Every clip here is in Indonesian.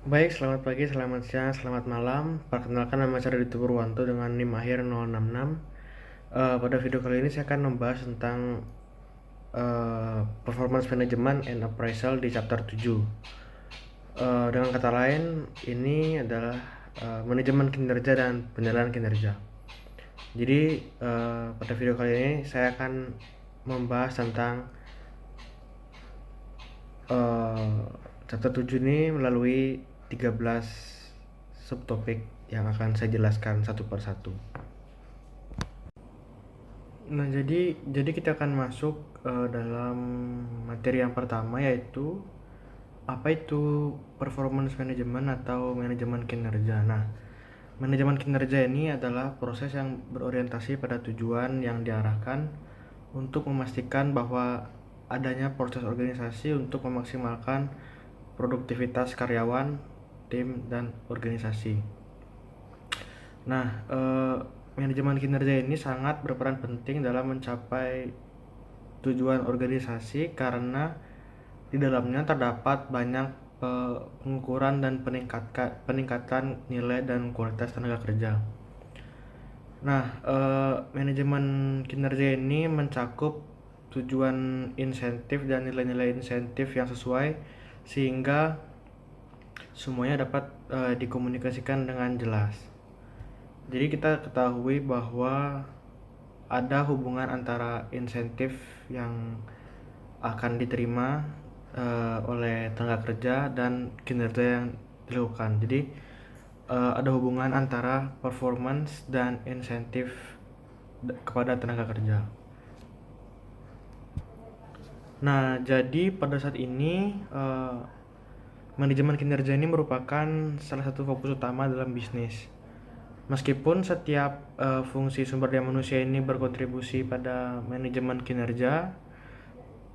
Baik, selamat pagi, selamat siang, selamat malam. Perkenalkan, nama saya Raditya Purwanto dengan NIM akhir 066. Pada video kali ini saya akan membahas tentang performance management and appraisal di chapter 7. Dengan kata lain, ini adalah manajemen kinerja dan penilaian kinerja. Jadi pada video kali ini saya akan membahas tentang chapter 7 ini melalui 13 subtopik yang akan saya jelaskan satu per satu. Nah, jadi kita akan masuk dalam materi yang pertama, yaitu apa itu performance management atau manajemen kinerja. Nah, manajemen kinerja ini adalah proses yang berorientasi pada tujuan yang diarahkan untuk memastikan bahwa adanya proses organisasi untuk memaksimalkan produktivitas karyawan, tim, dan organisasi. Nah, manajemen kinerja ini sangat berperan penting dalam mencapai tujuan organisasi karena di dalamnya terdapat banyak pengukuran dan peningkatan nilai dan kualitas tenaga kerja. Nah, manajemen kinerja ini mencakup tujuan insentif dan nilai-nilai insentif yang sesuai sehingga semuanya dapat dikomunikasikan dengan jelas. Jadi kita ketahui bahwa ada hubungan antara insentif yang akan diterima oleh tenaga kerja dan kinerja yang dilakukan. Jadi ada hubungan antara performance dan insentif kepada tenaga kerja. Nah, jadi pada saat ini manajemen kinerja ini merupakan salah satu fokus utama dalam bisnis. Meskipun setiap fungsi sumber daya manusia ini berkontribusi pada manajemen kinerja,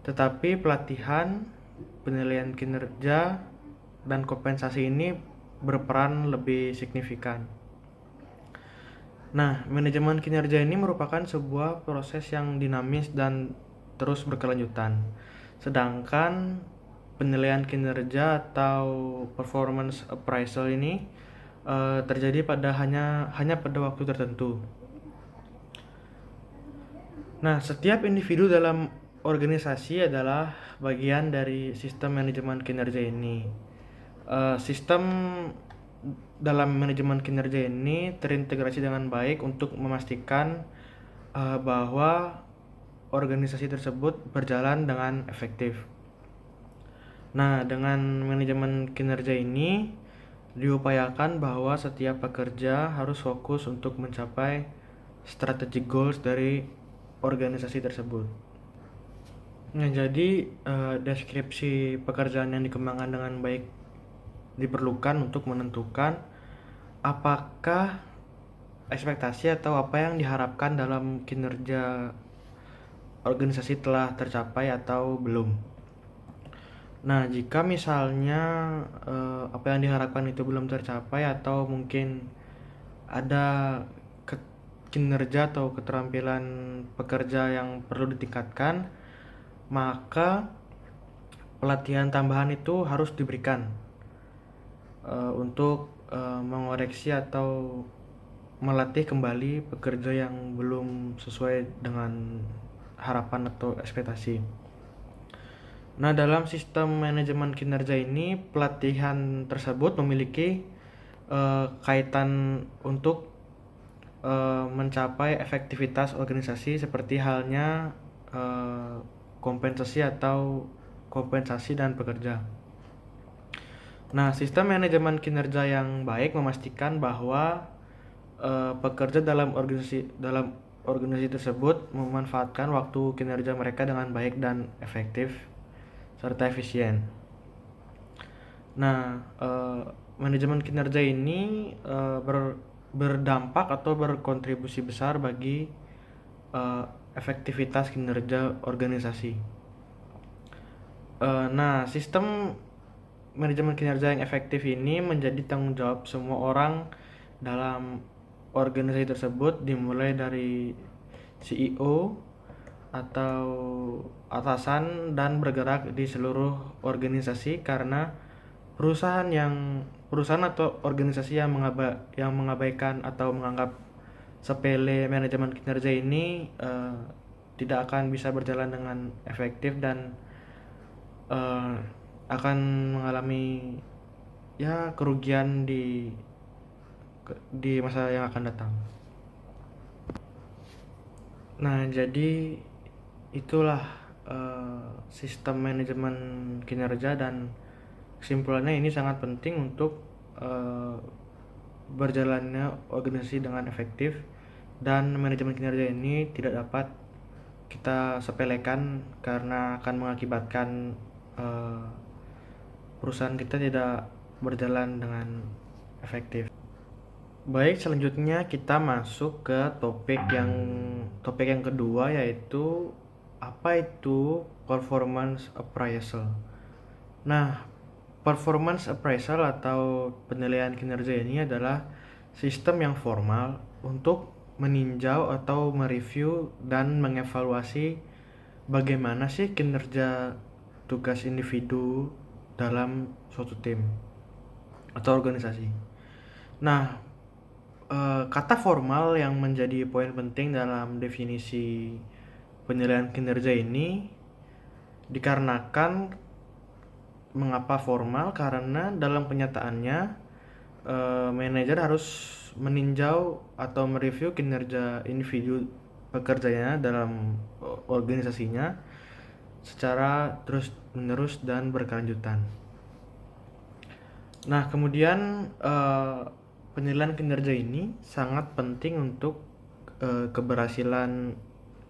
tetapi pelatihan, penilaian kinerja, dan kompensasi ini berperan lebih signifikan. Nah, manajemen kinerja ini merupakan sebuah proses yang dinamis dan terus berkelanjutan. Sedangkan penilaian kinerja atau performance appraisal ini terjadi hanya pada waktu tertentu. Nah, setiap individu dalam organisasi adalah bagian dari sistem manajemen kinerja ini. Sistem dalam manajemen kinerja ini terintegrasi dengan baik untuk memastikan bahwa organisasi tersebut berjalan dengan efektif. Nah, dengan manajemen kinerja ini diupayakan bahwa setiap pekerja harus fokus untuk mencapai strategic goals dari organisasi tersebut. Nah, jadi deskripsi pekerjaan yang dikembangkan dengan baik diperlukan untuk menentukan apakah ekspektasi atau apa yang diharapkan dalam kinerja organisasi telah tercapai atau belum. Nah, jika misalnya apa yang diharapkan itu belum tercapai atau mungkin ada kinerja atau keterampilan pekerja yang perlu ditingkatkan, maka pelatihan tambahan itu harus diberikan untuk mengoreksi atau melatih kembali pekerja yang belum sesuai dengan harapan atau ekspektasi. Nah, dalam sistem manajemen kinerja ini, pelatihan tersebut memiliki kaitan untuk mencapai efektivitas organisasi seperti halnya kompensasi dan pekerja. Nah, sistem manajemen kinerja yang baik memastikan bahwa pekerja dalam organisasi tersebut memanfaatkan waktu kinerja mereka dengan baik dan efektif serta efisien. Nah, manajemen kinerja ini berdampak atau berkontribusi besar bagi efektivitas kinerja organisasi. Nah, sistem manajemen kinerja yang efektif ini menjadi tanggung jawab semua orang dalam organisasi tersebut, dimulai dari CEO atau atasan dan bergerak di seluruh organisasi, karena perusahaan atau organisasi yang mengabaikan atau menganggap sepele manajemen kinerja ini tidak akan bisa berjalan dengan efektif dan eh, akan mengalami ya kerugian di masa yang akan datang. Nah, jadi itulah sistem manajemen kinerja, dan kesimpulannya ini sangat penting untuk berjalannya organisasi dengan efektif, dan manajemen kinerja ini tidak dapat kita sepelekan karena akan mengakibatkan eh, perusahaan kita tidak berjalan dengan efektif. Baik, selanjutnya kita masuk ke topik yang kedua, yaitu apa itu performance appraisal. Nah, performance appraisal atau penilaian kinerja ini adalah sistem yang formal untuk meninjau atau mereview dan mengevaluasi bagaimana sih kinerja tugas individu dalam suatu tim atau organisasi. Nah, kata formal yang menjadi poin penting dalam definisi penilaian kinerja ini dikarenakan mengapa formal, karena dalam kenyataannya manajer harus meninjau atau mereview kinerja individu pekerjanya dalam organisasinya secara terus menerus dan berkelanjutan. Nah, kemudian penilaian kinerja ini sangat penting untuk keberhasilan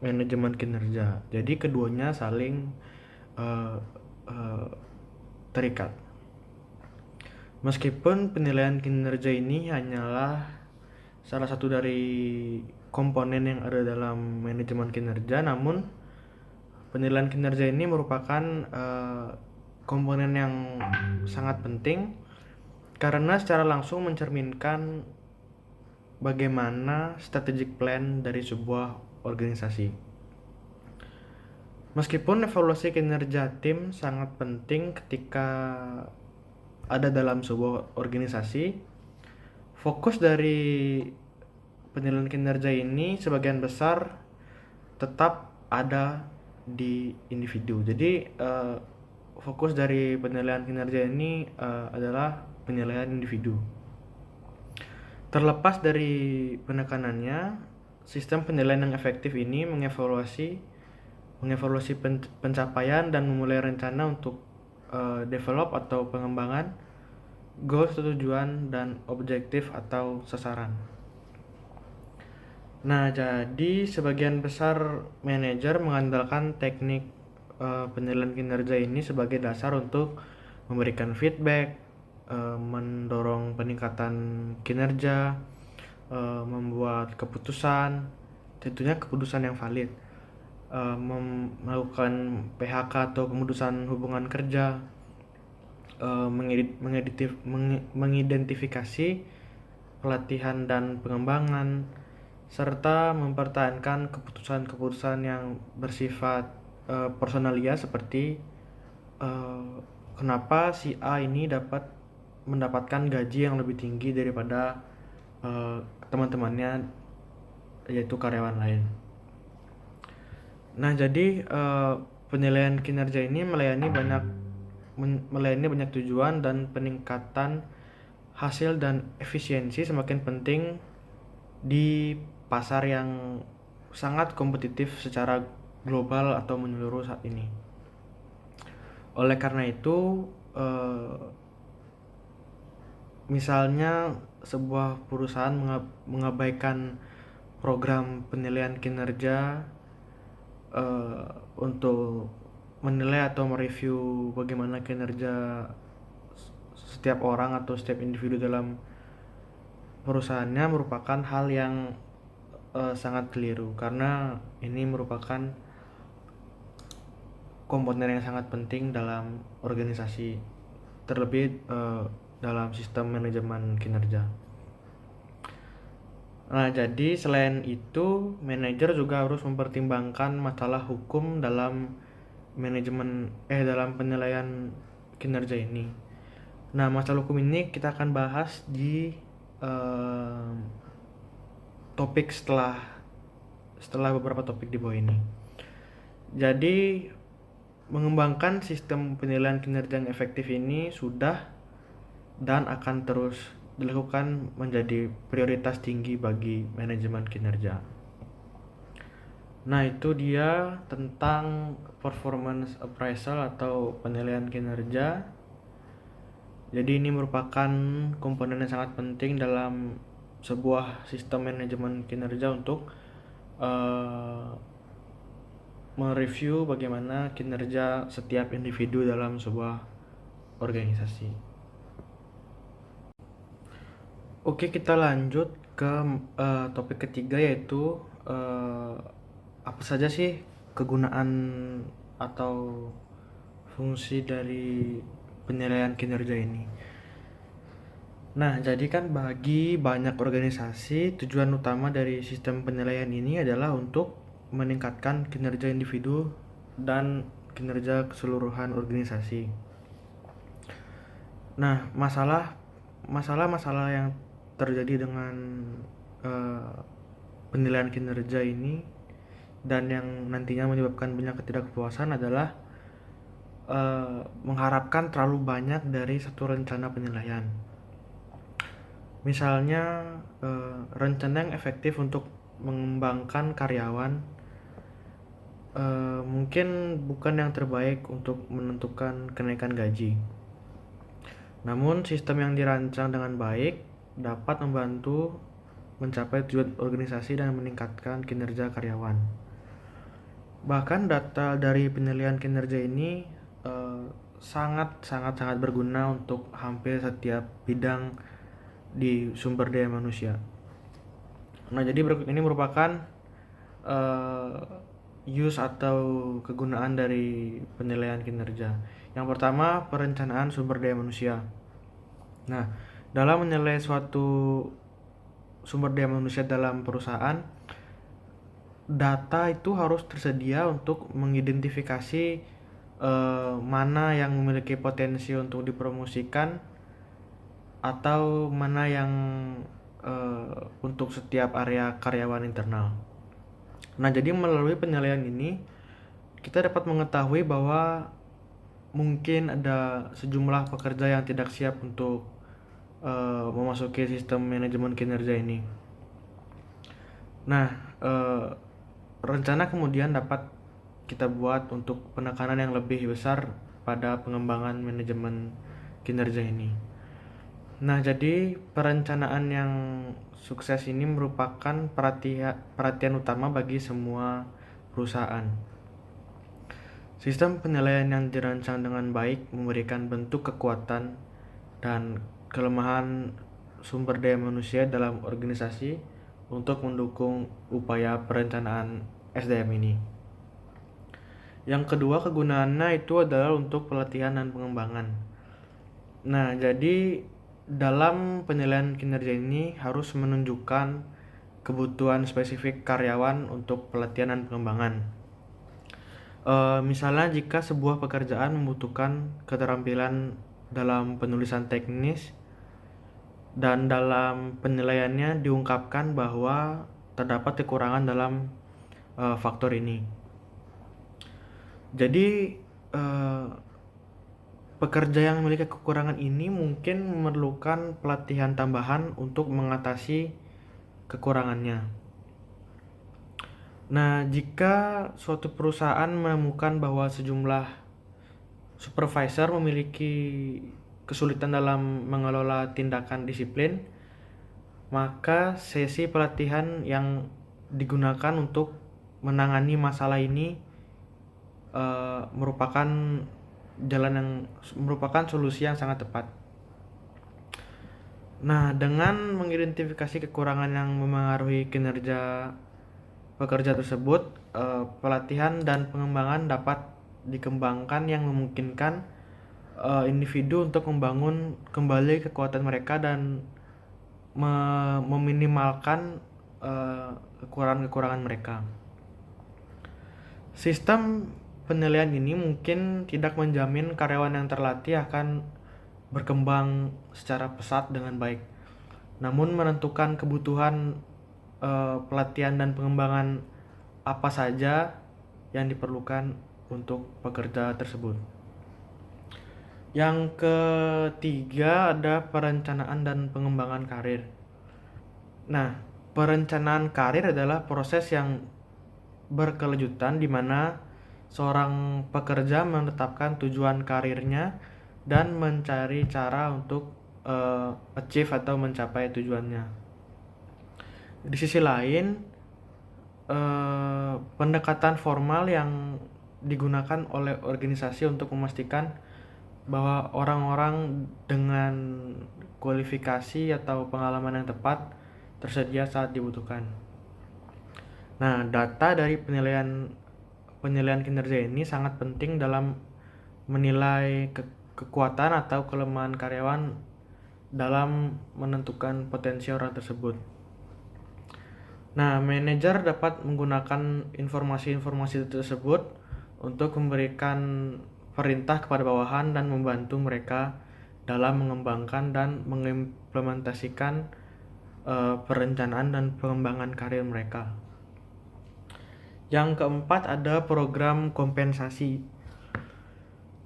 manajemen kinerja. Jadi keduanya saling uh, uh, terikat. Meskipun penilaian kinerja ini hanyalah salah satu dari komponen yang ada dalam manajemen kinerja, namun penilaian kinerja ini merupakan komponen yang sangat penting karena secara langsung mencerminkan bagaimana strategic plan dari sebuah organisasi. Meskipun evaluasi kinerja tim sangat penting ketika ada dalam sebuah organisasi, fokus dari penilaian kinerja ini sebagian besar tetap ada di individu. Jadi fokus dari penilaian kinerja ini adalah penilaian individu. Terlepas dari penekanannya, sistem penilaian yang efektif ini mengevaluasi pencapaian dan memulai rencana untuk develop atau pengembangan goals, tujuan, dan objektif atau sasaran. Nah, jadi sebagian besar manajer mengandalkan teknik penilaian kinerja ini sebagai dasar untuk memberikan feedback, mendorong peningkatan kinerja, membuat keputusan, tentunya keputusan yang valid, melakukan PHK atau pemutusan hubungan kerja, mengidentifikasi pelatihan dan pengembangan, serta mempertahankan keputusan-keputusan yang bersifat personalia seperti kenapa si A ini dapat mendapatkan gaji yang lebih tinggi daripada teman-temannya, yaitu karyawan lain. Nah, jadi penilaian kinerja ini melayani banyak tujuan, dan peningkatan hasil dan efisiensi semakin penting di pasar yang sangat kompetitif secara global atau menyeluruh saat ini. Oleh karena itu, misalnya sebuah perusahaan mengabaikan program penilaian kinerja untuk menilai atau mereview bagaimana kinerja setiap orang atau setiap individu dalam perusahaannya, merupakan hal yang sangat keliru, karena ini merupakan komponen yang sangat penting dalam organisasi, terlebih dalam sistem manajemen kinerja. Nah, jadi selain itu, manajer juga harus mempertimbangkan masalah hukum dalam dalam penilaian kinerja ini. Nah, masalah hukum ini kita akan bahas di eh, topik setelah beberapa topik di bawah ini. Jadi, mengembangkan sistem penilaian kinerja yang efektif ini sudah dan akan terus dilakukan menjadi prioritas tinggi bagi manajemen kinerja. Nah, itu dia tentang performance appraisal atau penilaian kinerja. Jadi ini merupakan komponen yang sangat penting dalam sebuah sistem manajemen kinerja untuk uh, mereview bagaimana kinerja setiap individu dalam sebuah organisasi. Oke, kita lanjut ke topik ketiga, yaitu uh, apa saja sih kegunaan atau fungsi dari penilaian kinerja ini. Nah, jadi kan bagi banyak organisasi, tujuan utama dari sistem penilaian ini adalah untuk meningkatkan kinerja individu dan kinerja keseluruhan organisasi. Nah, masalah-masalah yang terjadi dengan eh, penilaian kinerja ini dan yang nantinya menyebabkan banyak ketidakpuasan adalah mengharapkan terlalu banyak dari satu rencana penilaian. Misalnya rencana yang efektif untuk mengembangkan karyawan mungkin bukan yang terbaik untuk menentukan kenaikan gaji. Namun sistem yang dirancang dengan baik dapat membantu mencapai tujuan organisasi dan meningkatkan kinerja karyawan. Bahkan data dari penilaian kinerja ini sangat berguna untuk hampir setiap bidang di sumber daya manusia. Nah, jadi berikut ini merupakan use atau kegunaan dari penilaian kinerja. Yang pertama, perencanaan sumber daya manusia. Nah, dalam menilai suatu sumber daya manusia dalam perusahaan, data itu harus tersedia untuk mengidentifikasi mana yang memiliki potensi untuk dipromosikan atau mana yang untuk setiap area karyawan internal. Nah, jadi melalui penilaian ini kita dapat mengetahui bahwa mungkin ada sejumlah pekerja yang tidak siap untuk memasuki sistem manajemen kinerja ini. Nah, rencana kemudian dapat kita buat untuk penekanan yang lebih besar pada pengembangan manajemen kinerja ini. Nah, jadi perencanaan yang sukses ini merupakan perhatian utama bagi semua perusahaan. Sistem penilaian yang dirancang dengan baik memberikan bentuk kekuatan dan kelemahan sumber daya manusia dalam organisasi untuk mendukung upaya perencanaan SDM ini. Yang kedua, kegunaannya itu adalah untuk pelatihan dan pengembangan. Nah, jadi dalam penilaian kinerja ini harus menunjukkan kebutuhan spesifik karyawan untuk pelatihan dan pengembangan. Misalnya jika sebuah pekerjaan membutuhkan keterampilan dalam penulisan teknis dan dalam penilaiannya diungkapkan bahwa terdapat kekurangan dalam faktor ini. Jadi pekerja yang memiliki kekurangan ini mungkin memerlukan pelatihan tambahan untuk mengatasi kekurangannya. Nah, jika suatu perusahaan menemukan bahwa sejumlah supervisor memiliki kesulitan dalam mengelola tindakan disiplin, maka sesi pelatihan yang digunakan untuk menangani masalah ini merupakan solusi yang sangat tepat. Nah, dengan mengidentifikasi kekurangan yang memengaruhi kinerja pekerja tersebut, pelatihan dan pengembangan dapat dikembangkan yang memungkinkan individu untuk membangun kembali kekuatan mereka dan meminimalkan kekurangan-kekurangan mereka. Sistem penilaian ini mungkin tidak menjamin karyawan yang terlatih akan berkembang secara pesat dengan baik. Namun menentukan kebutuhan pelatihan dan pengembangan apa saja yang diperlukan untuk pekerja tersebut. Yang ketiga ada perencanaan dan pengembangan karir. Nah, perencanaan karir adalah proses yang berkelanjutan di mana seorang pekerja menetapkan tujuan karirnya dan mencari cara untuk achieve atau mencapai tujuannya. Di sisi lain, pendekatan formal yang digunakan oleh organisasi untuk memastikan bahwa orang-orang dengan kualifikasi atau pengalaman yang tepat tersedia saat dibutuhkan. Nah, data dari penilaian kinerja ini sangat penting dalam menilai kekuatan atau kelemahan karyawan dalam menentukan potensi orang tersebut. Nah, manajer dapat menggunakan informasi-informasi tersebut untuk memberikan perintah kepada bawahan dan membantu mereka dalam mengembangkan dan mengimplementasikan perencanaan dan pengembangan karir mereka. Yang keempat ada program kompensasi.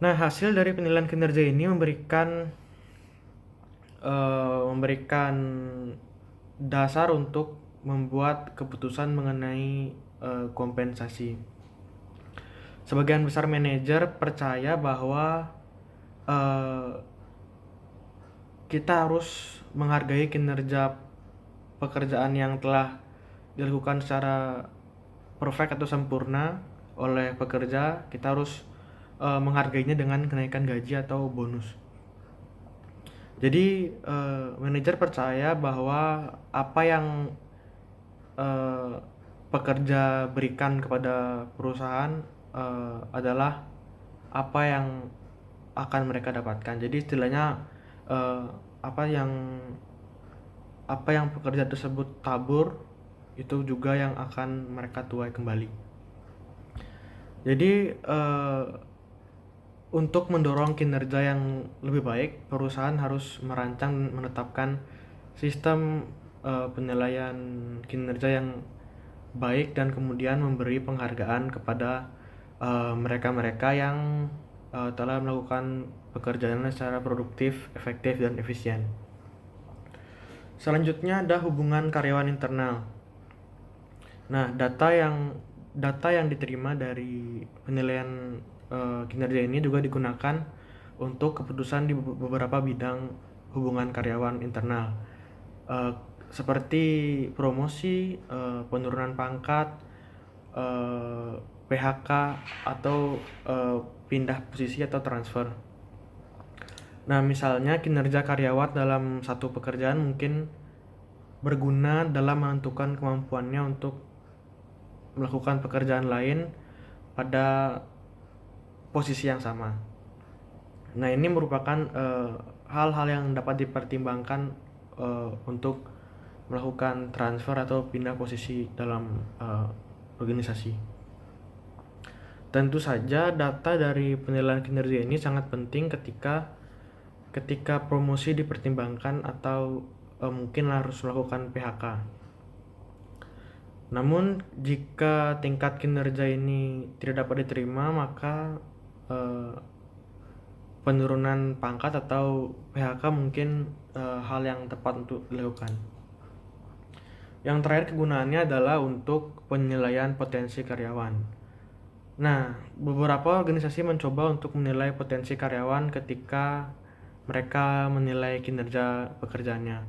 Nah, hasil dari penilaian kinerja ini memberikan dasar untuk membuat keputusan mengenai kompensasi. Sebagian besar manajer percaya bahwa kita harus menghargai kinerja pekerjaan yang telah dilakukan secara perfect atau sempurna oleh pekerja. Kita harus menghargainya dengan kenaikan gaji atau bonus. Jadi manajer percaya bahwa apa yang pekerja berikan kepada perusahaan adalah apa yang akan mereka dapatkan. Jadi istilahnya apa yang pekerja tersebut tabur itu juga yang akan mereka tuai kembali. Jadi untuk mendorong kinerja yang lebih baik, perusahaan harus merancang dan menetapkan sistem penilaian kinerja yang baik dan kemudian memberi penghargaan kepada mereka-mereka yang telah melakukan pekerjaannya secara produktif, efektif, dan efisien. Selanjutnya ada hubungan karyawan internal. Nah, data yang diterima dari penilaian kinerja ini juga digunakan untuk keputusan di beberapa bidang hubungan karyawan internal, seperti promosi, penurunan pangkat, PHK atau pindah posisi atau transfer. Nah, misalnya kinerja karyawan dalam satu pekerjaan mungkin berguna dalam menentukan kemampuannya untuk melakukan pekerjaan lain pada posisi yang sama. Nah, ini merupakan hal-hal yang dapat dipertimbangkan untuk melakukan transfer atau pindah posisi dalam organisasi. Tentu saja data dari penilaian kinerja ini sangat penting ketika promosi dipertimbangkan atau mungkin harus melakukan PHK. Namun jika tingkat kinerja ini tidak dapat diterima, maka penurunan pangkat atau PHK mungkin hal yang tepat untuk dilakukan. Yang terakhir kegunaannya adalah untuk penilaian potensi karyawan. Nah, beberapa organisasi mencoba untuk menilai potensi karyawan ketika mereka menilai kinerja pekerjaannya.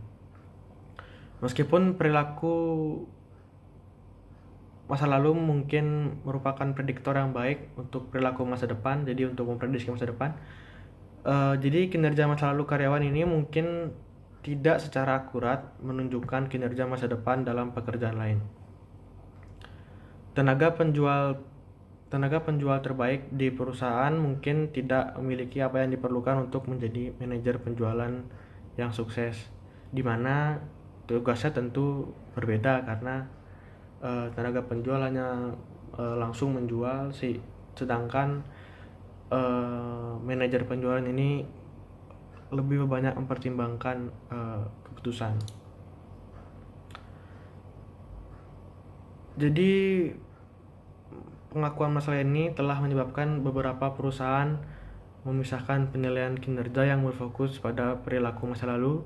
Meskipun perilaku masa lalu mungkin merupakan prediktor yang baik untuk perilaku masa depan, jadi untuk memprediksi masa depan. Jadi kinerja masa lalu karyawan ini mungkin tidak secara akurat menunjukkan kinerja masa depan dalam pekerjaan lain. Tenaga penjual terbaik di perusahaan mungkin tidak memiliki apa yang diperlukan untuk menjadi manajer penjualan yang sukses, di mana tugasnya tentu berbeda karena tenaga penjual hanya langsung menjual sedangkan manajer penjualan ini lebih banyak mempertimbangkan keputusan. Jadi pengakuan masalah ini telah menyebabkan beberapa perusahaan memisahkan penilaian kinerja yang berfokus pada perilaku masa lalu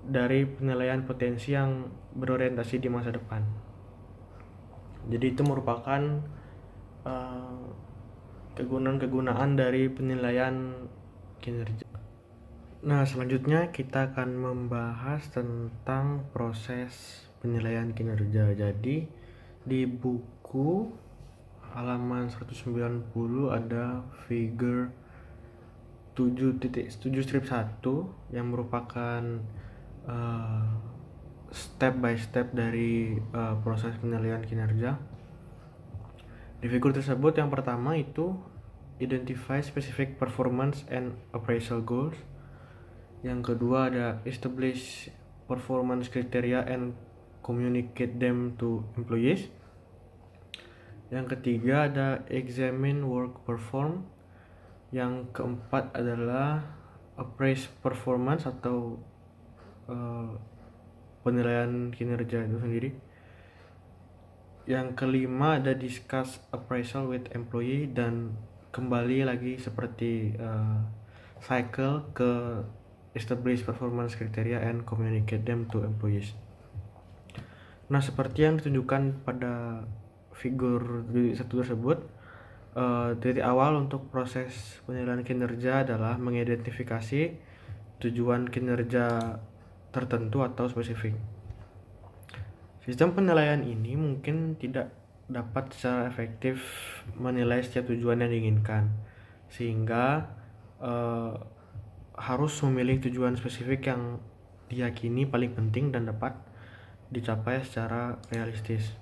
dari penilaian potensi yang berorientasi di masa depan. Jadi itu merupakan kegunaan-kegunaan dari penilaian kinerja. Nah, selanjutnya kita akan membahas tentang proses penilaian kinerja. Jadi di buku halaman 190 ada figure 7.7/1 yang merupakan step by step dari proses penilaian kinerja. Di figur tersebut yang pertama itu identify specific performance and appraisal goals. Yang kedua ada establish performance criteria and communicate them to employees. Yang ketiga ada examine work perform. Yang keempat adalah appraise performance atau penilaian kinerja itu sendiri. Yang kelima ada discuss appraisal with employee, dan kembali lagi seperti cycle ke establish performance criteria and communicate them to employees. Nah, seperti yang ditunjukkan pada figur satu tersebut, titik awal untuk proses penilaian kinerja adalah mengidentifikasi tujuan kinerja tertentu atau spesifik. Sistem penilaian ini mungkin tidak dapat secara efektif menilai setiap tujuan yang diinginkan, sehingga harus memilih tujuan spesifik yang diyakini paling penting dan dapat dicapai secara realistis.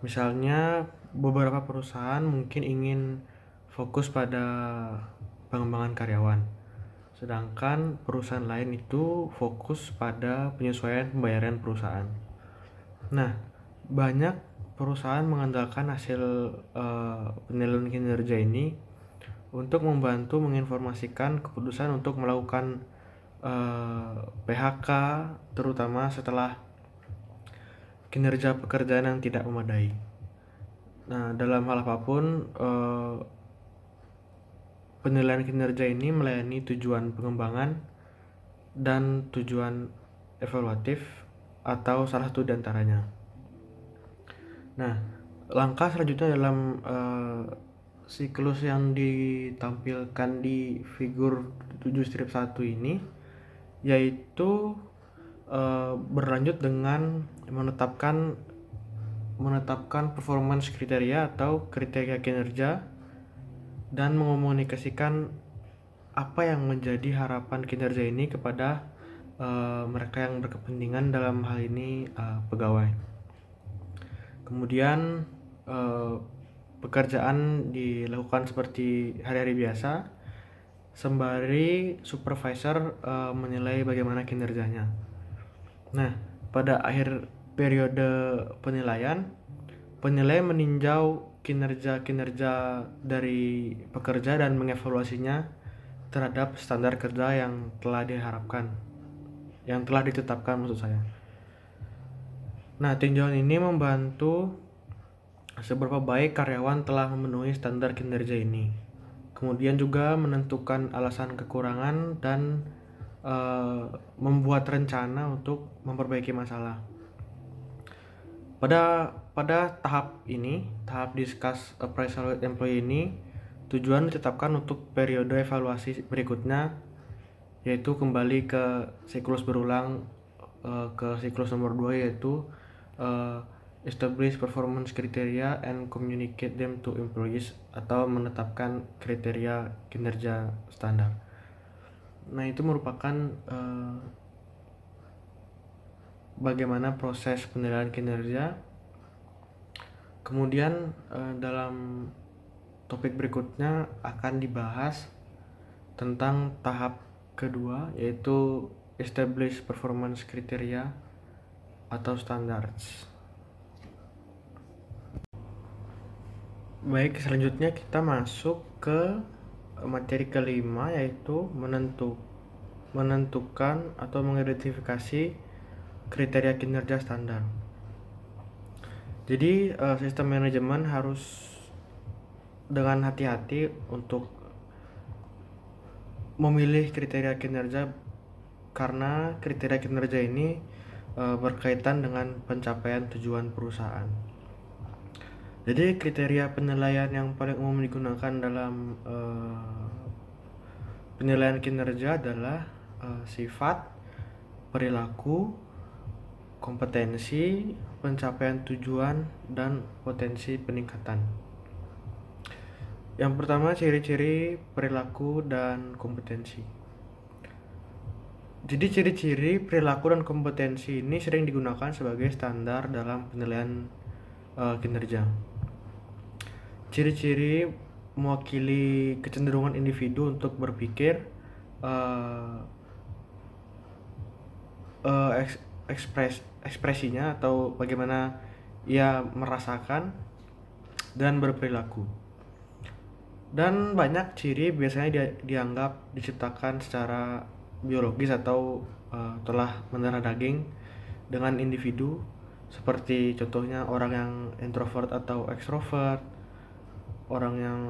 Misalnya, beberapa perusahaan mungkin ingin fokus pada pengembangan karyawan, sedangkan perusahaan lain itu fokus pada penyesuaian pembayaran perusahaan. Nah, banyak perusahaan mengandalkan hasil penilaian kinerja ini untuk membantu menginformasikan keputusan untuk melakukan PHK, terutama setelah kinerja pekerjaan yang tidak memadai. Nah, dalam hal apapun, penilaian kinerja ini melayani tujuan pengembangan dan tujuan evaluatif atau salah satu di antaranya. Nah, langkah selanjutnya dalam siklus yang ditampilkan di figur 7/1 ini yaitu berlanjut dengan menetapkan performance kriteria atau kriteria kinerja dan mengomunikasikan apa yang menjadi harapan kinerja ini kepada mereka yang berkepentingan, dalam hal ini pegawai. Kemudian pekerjaan dilakukan seperti hari-hari biasa sembari supervisor menilai bagaimana kinerjanya. Nah, pada akhir periode penilaian, penilai meninjau kinerja dari pekerja dan mengevaluasinya terhadap standar kerja yang telah ditetapkan maksud saya. Nah, tinjauan ini membantu seberapa baik karyawan telah memenuhi standar kinerja ini. Kemudian juga menentukan alasan kekurangan dan membuat rencana untuk memperbaiki masalah. Pada tahap ini, tahap discuss appraisal with employee ini, tujuan ditetapkan untuk periode evaluasi berikutnya, yaitu kembali ke siklus berulang, ke siklus nomor 2, yaitu establish performance criteria and communicate them to employees, atau menetapkan kriteria kinerja standar. Nah, itu merupakan bagaimana proses penilaian kinerja. Kemudian dalam topik berikutnya akan dibahas tentang tahap kedua, yaitu establish performance criteria atau standards. Baik, selanjutnya kita masuk ke materi kelima yaitu menentukan atau mengidentifikasi kriteria kinerja standar. Jadi sistem manajemen harus dengan hati-hati untuk memilih kriteria kinerja, karena kriteria kinerja ini berkaitan dengan pencapaian tujuan perusahaan. Jadi kriteria penilaian yang paling umum digunakan dalam penilaian kinerja adalah sifat, perilaku, kompetensi, pencapaian tujuan, dan potensi peningkatan. Yang pertama, ciri-ciri, perilaku, dan kompetensi. Jadi ciri-ciri, perilaku, dan kompetensi ini sering digunakan sebagai standar dalam penilaian kinerja. Ciri-ciri mewakili kecenderungan individu untuk berpikir, ekspresinya atau bagaimana ia merasakan dan berperilaku. Dan banyak ciri biasanya dianggap diciptakan secara biologis atau telah mendarah daging dengan individu, seperti contohnya orang yang introvert atau ekstrovert, orang yang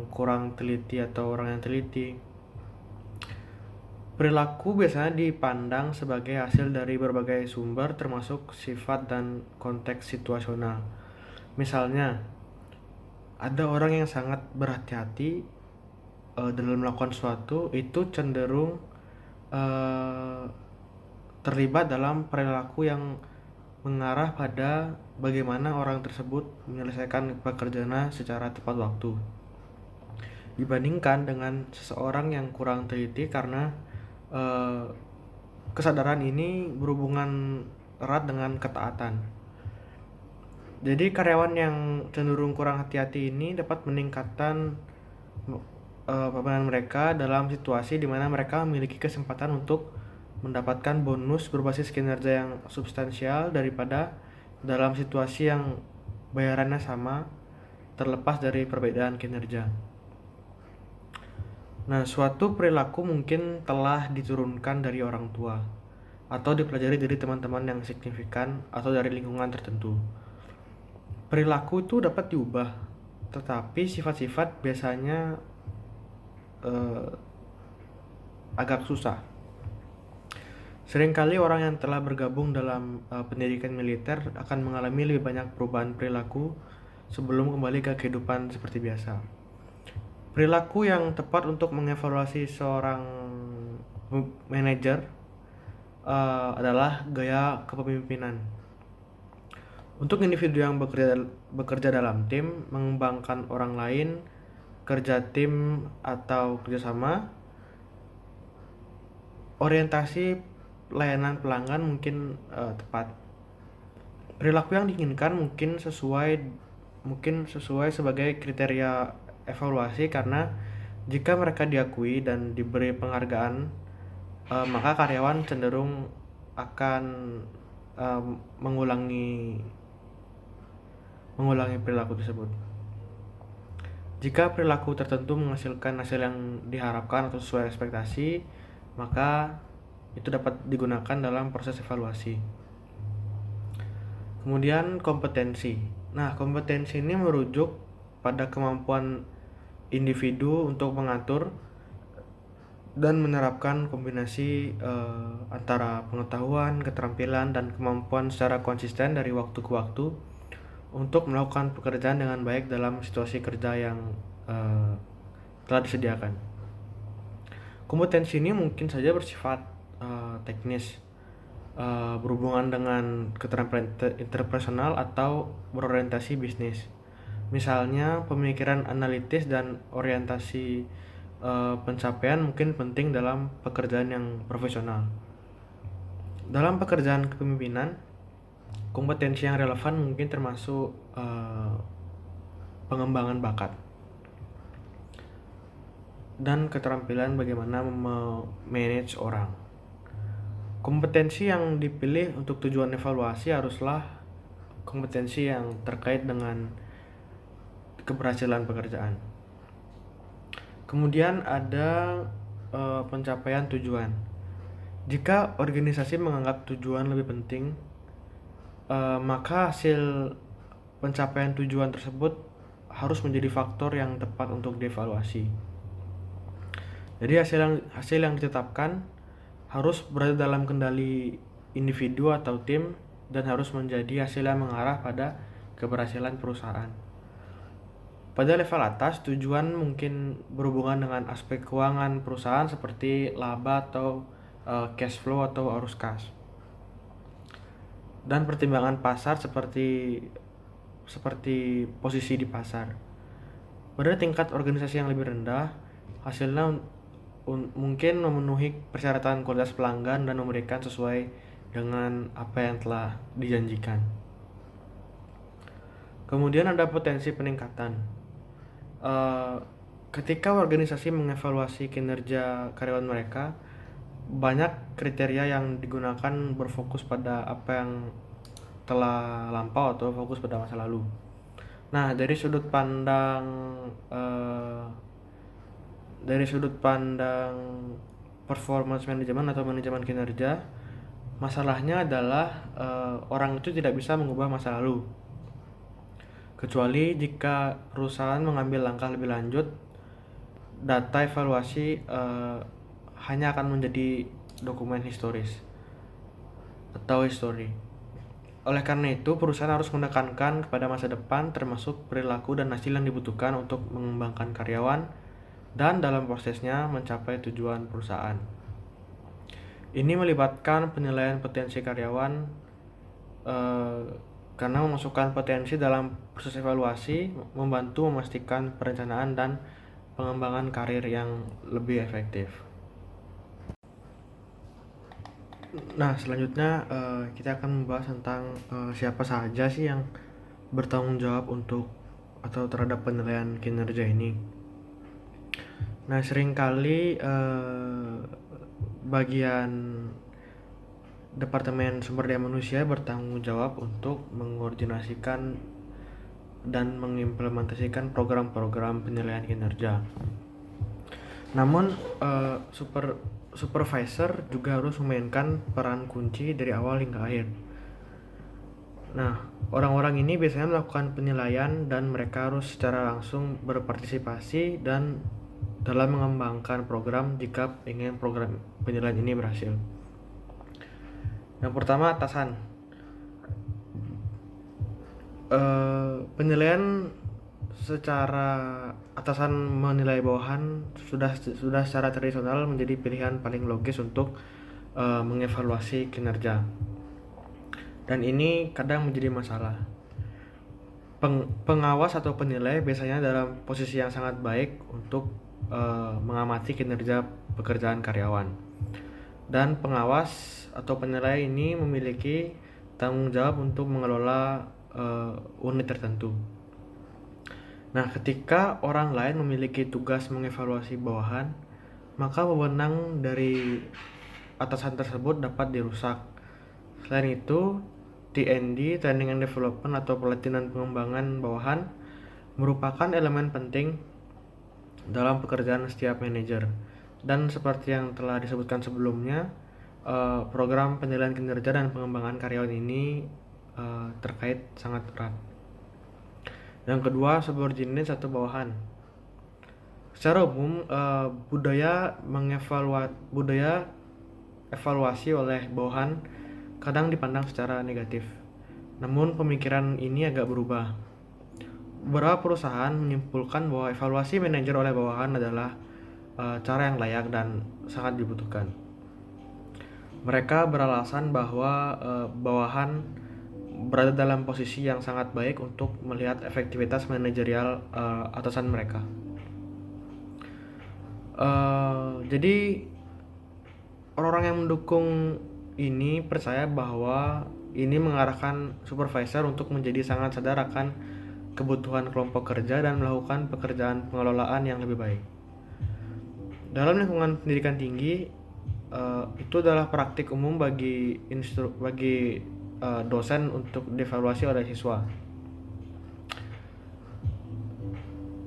kurang teliti atau orang yang teliti. Perilaku biasanya dipandang sebagai hasil dari berbagai sumber termasuk sifat dan konteks situasional. Misalnya, ada orang yang sangat berhati-hati dalam melakukan sesuatu, itu cenderung terlibat dalam perilaku yang mengarah pada bagaimana orang tersebut menyelesaikan pekerjaannya secara tepat waktu, dibandingkan dengan seseorang yang kurang teliti, karena kesadaran ini berhubungan erat dengan ketaatan. Jadi karyawan yang cenderung kurang hati-hati ini dapat meningkatkan pemahaman mereka dalam situasi di mana mereka memiliki kesempatan untuk mendapatkan bonus berbasis kinerja yang substansial daripada dalam situasi yang bayarannya sama, terlepas dari perbedaan kinerja. Nah, suatu perilaku mungkin telah diturunkan dari orang tua atau dipelajari dari teman-teman yang signifikan atau dari lingkungan tertentu. Perilaku itu dapat diubah, tetapi sifat-sifat biasanya agak susah. Seringkali orang yang telah bergabung dalam pendidikan militer akan mengalami lebih banyak perubahan perilaku sebelum kembali ke kehidupan seperti biasa. Perilaku yang tepat untuk mengevaluasi seorang manajer adalah gaya kepemimpinan. Untuk individu yang bekerja dalam tim, mengembangkan orang lain, kerja tim atau kerjasama, orientasi layanan pelanggan mungkin tepat. Perilaku yang diinginkan mungkin sesuai sebagai kriteria evaluasi, karena jika mereka diakui dan diberi penghargaan, maka karyawan cenderung akan mengulangi perilaku tersebut. Jika perilaku tertentu menghasilkan hasil yang diharapkan atau sesuai ekspektasi, maka itu dapat digunakan dalam proses evaluasi. Kemudian kompetensi. Nah, kompetensi ini merujuk pada kemampuan individu untuk mengatur dan menerapkan kombinasi antara pengetahuan, keterampilan, dan kemampuan secara konsisten dari waktu ke waktu untuk melakukan pekerjaan dengan baik dalam situasi kerja yang telah disediakan. Kompetensi ini mungkin saja bersifat teknis, berhubungan dengan keterampilan interpersonal atau berorientasi bisnis. Misalnya, pemikiran analitis dan orientasi pencapaian mungkin penting dalam pekerjaan yang profesional. Dalam pekerjaan kepemimpinan, kompetensi yang relevan mungkin termasuk pengembangan bakat dan keterampilan bagaimana memanage orang. Kompetensi yang dipilih untuk tujuan evaluasi haruslah kompetensi yang terkait dengan keberhasilan pekerjaan. Kemudian ada pencapaian tujuan. Jika organisasi menganggap tujuan lebih penting, maka hasil pencapaian tujuan tersebut harus menjadi faktor yang tepat untuk dievaluasi. Jadi hasil yang ditetapkan harus berada dalam kendali individu atau tim dan harus menjadi hasil yang mengarah pada keberhasilan perusahaan. Pada level atas, tujuan mungkin berhubungan dengan aspek keuangan perusahaan seperti laba atau cash flow atau arus kas. Dan pertimbangan pasar seperti posisi di pasar. Pada tingkat organisasi yang lebih rendah, hasilnya mungkin memenuhi persyaratan kualitas pelanggan dan memberikan sesuai dengan apa yang telah dijanjikan. Kemudian ada potensi peningkatan. Ketika organisasi mengevaluasi kinerja karyawan mereka, banyak kriteria yang digunakan berfokus pada apa yang telah lampau atau fokus pada masa lalu. Nah, dari sudut pandang performance management atau manajemen kinerja, masalahnya adalah orang itu tidak bisa mengubah masa lalu. Kecuali jika perusahaan mengambil langkah lebih lanjut, data evaluasi hanya akan menjadi dokumen historis atau history. Oleh karena itu, perusahaan harus menekankan kepada masa depan, termasuk perilaku dan hasil yang dibutuhkan untuk mengembangkan karyawan dan dalam prosesnya mencapai tujuan perusahaan. Ini melibatkan penilaian potensi karyawan karena memasukkan potensi dalam proses evaluasi membantu memastikan perencanaan dan pengembangan karir yang lebih efektif. Nah, selanjutnya kita akan membahas tentang siapa saja sih yang bertanggung jawab untuk atau terhadap penilaian kinerja ini. Nah, seringkali bagian Departemen Sumber Daya Manusia bertanggung jawab untuk mengkoordinasikan dan mengimplementasikan program-program penilaian kinerja. Namun, supervisor juga harus memainkan peran kunci dari awal hingga akhir. Nah, orang-orang ini biasanya melakukan penilaian dan mereka harus secara langsung berpartisipasi dan dalam mengembangkan program jika ingin program penilaian ini berhasil. Yang pertama, atasan. Penilaian secara atasan menilai bawahan sudah secara tradisional menjadi pilihan paling logis untuk mengevaluasi kinerja. Dan ini kadang menjadi masalah. Pengawas atau penilai biasanya dalam posisi yang sangat baik untuk mengamati kinerja pekerjaan karyawan. Dan pengawas atau penilai ini memiliki tanggung jawab untuk mengelola unit tertentu. Nah, ketika orang lain memiliki tugas mengevaluasi bawahan, maka wewenang dari atasan tersebut dapat dirusak. Selain itu, T&D, Training and Development atau pelatihan pengembangan bawahan, merupakan elemen penting dalam pekerjaan setiap manajer. Dan seperti yang telah disebutkan sebelumnya, program penilaian kinerja dan pengembangan karyawan ini terkait sangat erat. Yang kedua, subordinate atau bawahan. Secara umum, budaya evaluasi oleh bawahan kadang dipandang secara negatif. Namun pemikiran ini agak berubah. Beberapa perusahaan menyimpulkan bahwa evaluasi manajer oleh bawahan adalah cara yang layak dan sangat dibutuhkan. Mereka beralasan bahwa bawahan berada dalam posisi yang sangat baik untuk melihat efektivitas manajerial atasan mereka. Jadi orang-orang yang mendukung ini percaya bahwa ini mengarahkan supervisor untuk menjadi sangat sadar akan kebutuhan kelompok kerja dan melakukan pekerjaan pengelolaan yang lebih baik. Dalam lingkungan pendidikan tinggi, itu adalah praktik umum bagi dosen untuk dievaluasi oleh siswa.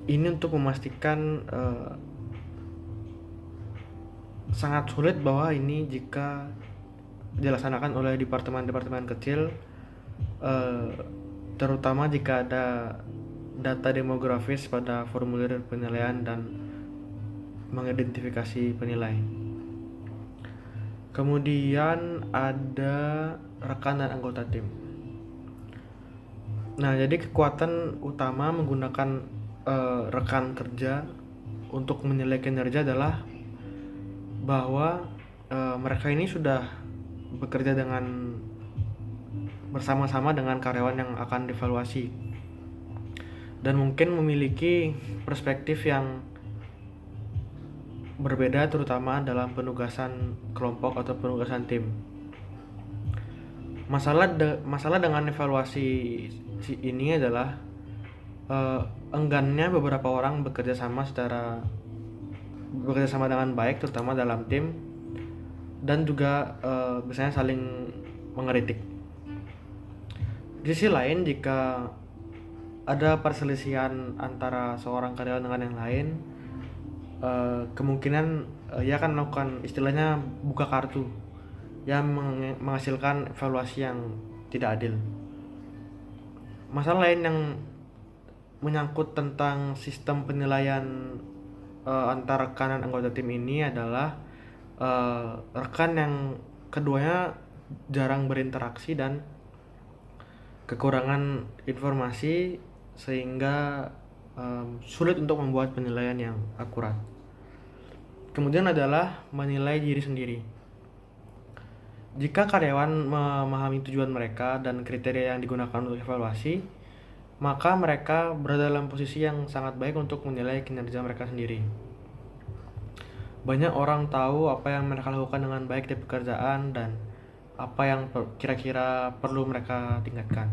Ini untuk memastikan sangat sulit bahwa ini jika dilaksanakan oleh departemen-departemen kecil, eh, terutama jika ada data demografis pada formulir penilaian dan mengidentifikasi penilai. Kemudian ada rekan dan anggota tim. Nah, jadi kekuatan utama menggunakan rekan kerja untuk menilai kinerja adalah bahwa mereka ini sudah bekerja dengan bersama-sama dengan karyawan yang akan dievaluasi dan mungkin memiliki perspektif yang berbeda, terutama dalam penugasan kelompok atau penugasan tim. Masalah dengan evaluasi ini adalah enggannya beberapa orang bekerja sama dengan baik, terutama dalam tim, dan juga biasanya saling mengkritik. Di sisi lain, jika ada perselisihan antara seorang karyawan dengan yang lain, kemungkinan ia akan melakukan istilahnya buka kartu yang menghasilkan evaluasi yang tidak adil. Masalah lain yang menyangkut tentang sistem penilaian antara rekan dan anggota tim ini adalah rekan yang keduanya jarang berinteraksi dan kekurangan informasi sehingga sulit untuk membuat penilaian yang akurat. Kemudian adalah menilai diri sendiri. Jika karyawan memahami tujuan mereka dan kriteria yang digunakan untuk evaluasi, maka mereka berada dalam posisi yang sangat baik untuk menilai kinerja mereka sendiri. Banyak orang tahu apa yang mereka lakukan dengan baik di pekerjaan dan apa yang kira-kira perlu mereka tingkatkan.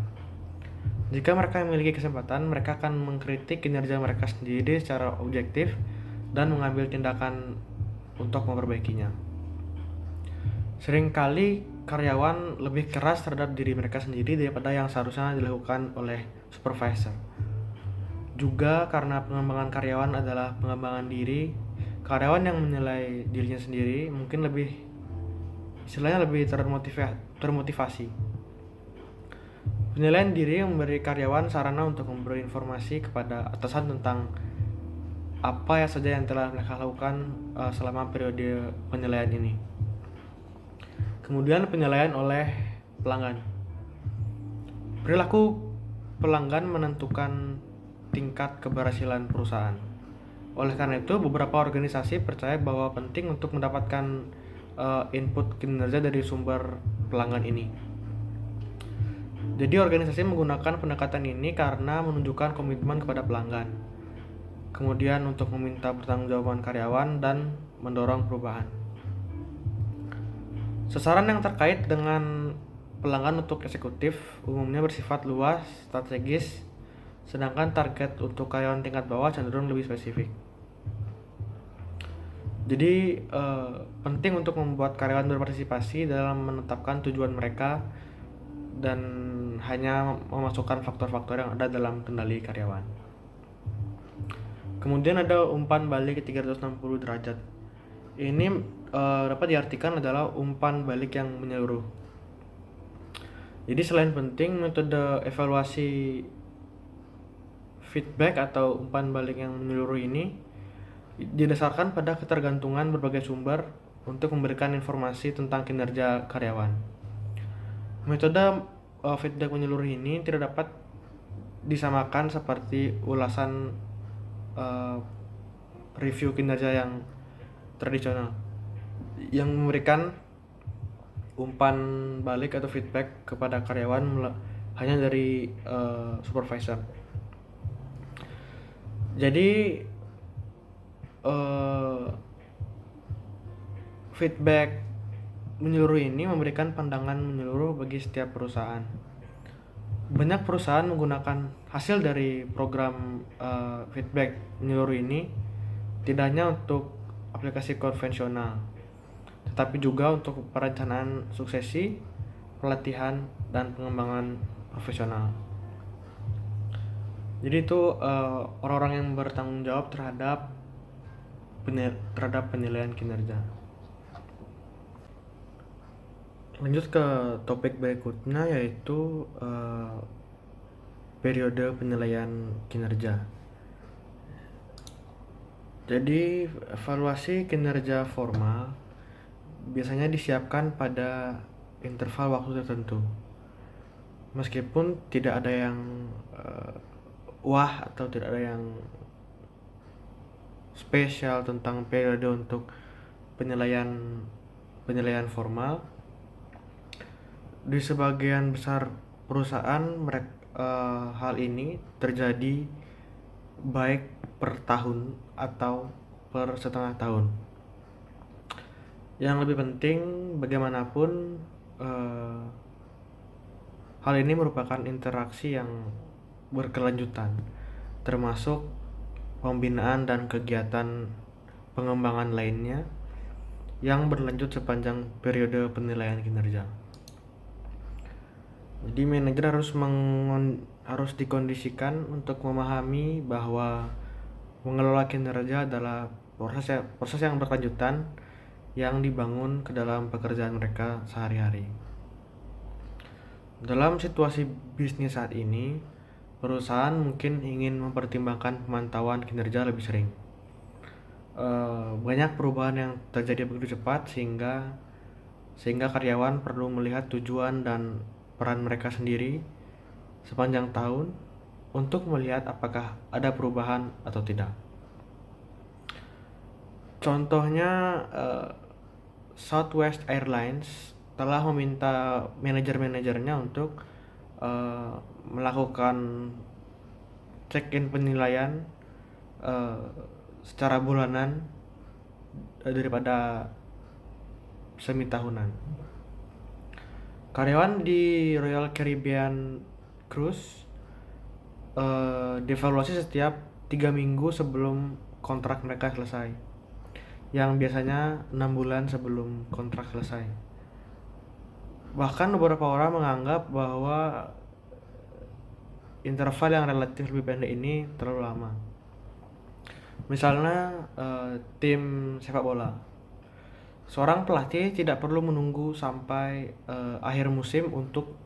Jika mereka memiliki kesempatan, mereka akan mengkritik kinerja mereka sendiri secara objektif dan mengambil tindakan untuk memperbaikinya. Seringkali karyawan lebih keras terhadap diri mereka sendiri daripada yang seharusnya dilakukan oleh supervisor. Juga karena pengembangan karyawan adalah pengembangan diri, karyawan yang menilai dirinya sendiri mungkin lebih termotivasi. Penilaian diri memberi karyawan sarana untuk memberi informasi kepada atasan tentang apa saja yang telah mereka lakukan selama periode penilaian ini. Kemudian penilaian oleh pelanggan. Perilaku pelanggan menentukan tingkat keberhasilan perusahaan. Oleh karena itu, beberapa organisasi percaya bahwa penting untuk mendapatkan input kinerja dari sumber pelanggan ini. Jadi organisasi menggunakan pendekatan ini karena menunjukkan komitmen kepada pelanggan. Kemudian untuk meminta pertanggungjawaban karyawan dan mendorong perubahan. Sasaran yang terkait dengan pelanggan untuk eksekutif umumnya bersifat luas, strategis, sedangkan target untuk karyawan tingkat bawah cenderung lebih spesifik. Jadi penting untuk membuat karyawan berpartisipasi dalam menetapkan tujuan mereka dan hanya memasukkan faktor-faktor yang ada dalam kendali karyawan. Kemudian ada umpan balik 360 derajat. Ini dapat diartikan adalah umpan balik yang menyeluruh. Jadi selain penting, metode evaluasi feedback atau umpan balik yang menyeluruh ini didasarkan pada ketergantungan berbagai sumber untuk memberikan informasi tentang kinerja karyawan. Metode feedback menyeluruh ini tidak dapat disamakan seperti ulasan review kinerja yang tradisional yang memberikan umpan balik atau feedback kepada karyawan hanya dari supervisor. Jadi feedback menyeluruh ini memberikan pandangan menyeluruh bagi setiap perusahaan. Banyak perusahaan menggunakan hasil dari program feedback menyeluruh ini tidak hanya untuk aplikasi konvensional, tetapi juga untuk perencanaan suksesi, pelatihan, dan pengembangan profesional. Jadi itu orang-orang yang bertanggung jawab terhadap penilaian kinerja. Lanjut ke topik berikutnya, yaitu periode penilaian kinerja. Jadi evaluasi kinerja formal biasanya disiapkan pada interval waktu tertentu. Meskipun tidak ada yang wah atau tidak ada yang spesial tentang periode untuk penilaian formal, di sebagian besar perusahaan hal ini terjadi baik per tahun atau per setengah tahun. Yang lebih penting, bagaimanapun hal ini merupakan interaksi yang berkelanjutan, termasuk pembinaan dan kegiatan pengembangan lainnya yang berlanjut sepanjang periode penilaian kinerja. Jadi manajer harus dikondisikan untuk memahami bahwa mengelola kinerja adalah proses yang berkelanjutan yang dibangun ke dalam pekerjaan mereka sehari-hari. Dalam situasi bisnis saat ini, perusahaan mungkin ingin mempertimbangkan pemantauan kinerja lebih sering. Banyak perubahan yang terjadi begitu cepat sehingga karyawan perlu melihat tujuan dan peran mereka sendiri sepanjang tahun untuk melihat apakah ada perubahan atau tidak. Contohnya, Southwest Airlines telah meminta manajer-manajernya untuk melakukan check-in penilaian secara bulanan daripada semi tahunan. Karyawan di Royal Caribbean Cruise dievaluasi setiap 3 minggu sebelum kontrak mereka selesai, yang biasanya 6 bulan sebelum kontrak selesai. Bahkan beberapa orang menganggap bahwa interval yang relatif lebih pendek ini terlalu lama. Misalnya tim sepak bola, seorang pelatih tidak perlu menunggu sampai akhir musim untuk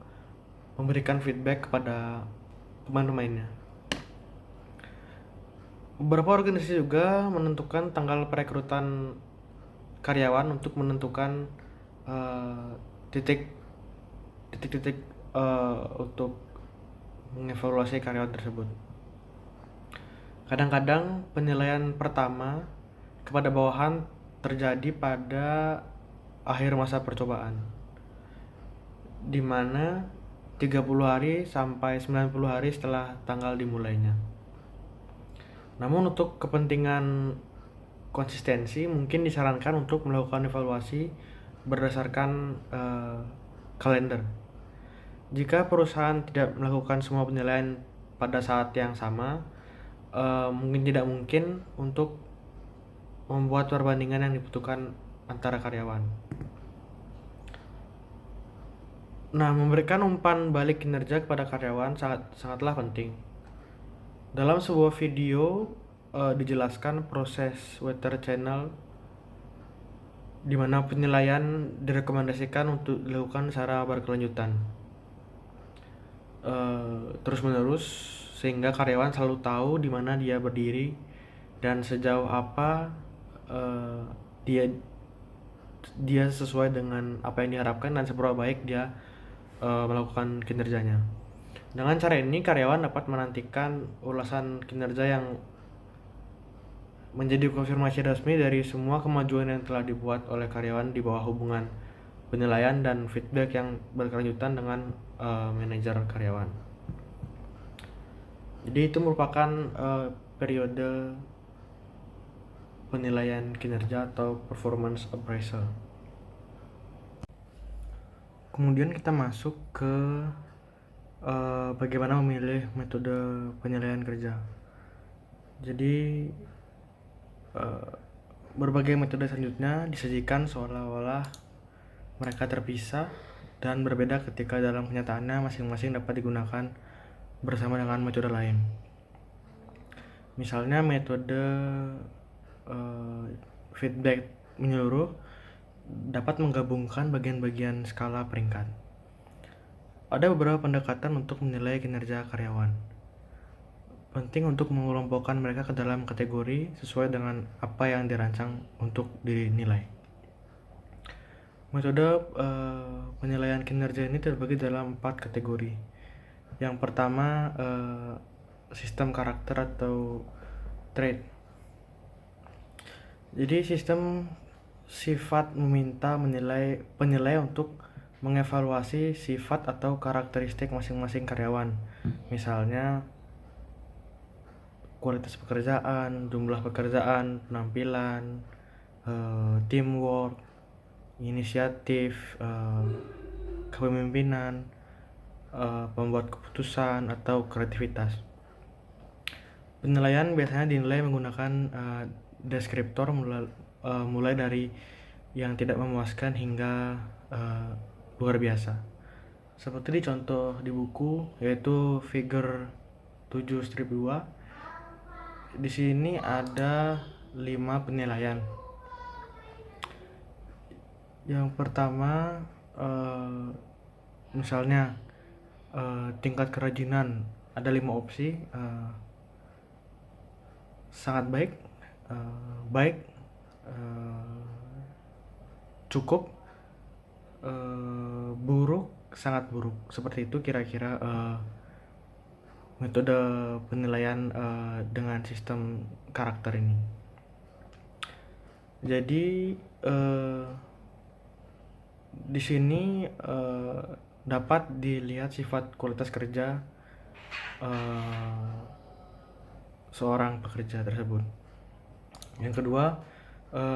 memberikan feedback kepada pemain-pemainnya. Beberapa organisasi juga menentukan tanggal perekrutan karyawan untuk menentukan titik-titik untuk mengevaluasi karyawan tersebut. Kadang-kadang penilaian pertama kepada bawahan terjadi pada akhir masa percobaan, di mana 30 hari sampai 90 hari setelah tanggal dimulainya. Namun untuk kepentingan konsistensi, mungkin disarankan untuk melakukan evaluasi berdasarkan kalender. Jika perusahaan tidak melakukan semua penilaian pada saat yang sama, mungkin tidak mungkin untuk membuat perbandingan yang dibutuhkan antara karyawan. Nah, memberikan umpan balik kinerja kepada karyawan sangatlah penting. Dalam sebuah video dijelaskan proses Weather Channel di mana penilaian direkomendasikan untuk dilakukan secara berkelanjutan, terus-menerus, sehingga karyawan selalu tahu di mana dia berdiri dan sejauh apa dia sesuai dengan apa yang diharapkan dan seberapa baik dia melakukan kinerjanya. Dengan cara ini, karyawan dapat menantikan ulasan kinerja yang menjadi konfirmasi resmi dari semua kemajuan yang telah dibuat oleh karyawan di bawah hubungan penilaian dan feedback yang berkelanjutan dengan manajer karyawan. Jadi itu merupakan periode penilaian kinerja atau performance appraisal. Kemudian kita masuk ke bagaimana memilih metode penilaian kerja. Jadi berbagai metode selanjutnya disajikan seolah-olah mereka terpisah dan berbeda ketika dalam kenyataannya masing-masing dapat digunakan bersama dengan metode lain. Misalnya metode feedback menyeluruh dapat menggabungkan bagian-bagian skala peringkat. Ada beberapa pendekatan untuk menilai kinerja karyawan. Penting untuk mengelompokkan mereka ke dalam kategori sesuai dengan apa yang dirancang untuk dinilai. Metode penilaian kinerja ini terbagi dalam 4 kategori. Yang pertama, sistem karakter atau trait. Jadi sistem sifat meminta penilai untuk mengevaluasi sifat atau karakteristik masing-masing karyawan. Misalnya kualitas pekerjaan, jumlah pekerjaan, penampilan, teamwork, inisiatif, kepemimpinan, pembuat keputusan, atau kreativitas. Penilaian biasanya dinilai menggunakan deskriptor mulai dari yang tidak memuaskan hingga luar biasa. Seperti di contoh di buku, yaitu figure 7-2. Di sini ada 5 penilaian. Yang pertama, misalnya tingkat kerajinan, ada 5 opsi. Sangat baik, baik, cukup, buruk, sangat buruk. Seperti itu kira-kira metode penilaian dengan sistem karakter ini. Jadi di sini dapat dilihat sifat kualitas kerja seorang pekerja tersebut. Yang kedua,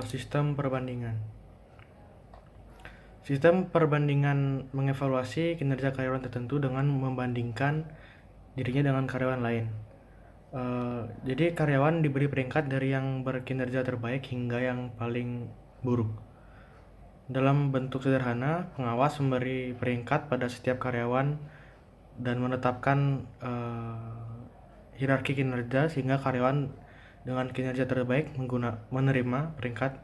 sistem perbandingan. Sistem perbandingan mengevaluasi kinerja karyawan tertentu dengan membandingkan dirinya dengan karyawan lain. Jadi karyawan diberi peringkat dari yang berkinerja terbaik hingga yang paling buruk. Dalam bentuk sederhana, pengawas memberi peringkat pada setiap karyawan dan menetapkan hierarki kinerja sehingga karyawan dengan kinerja terbaik menerima peringkat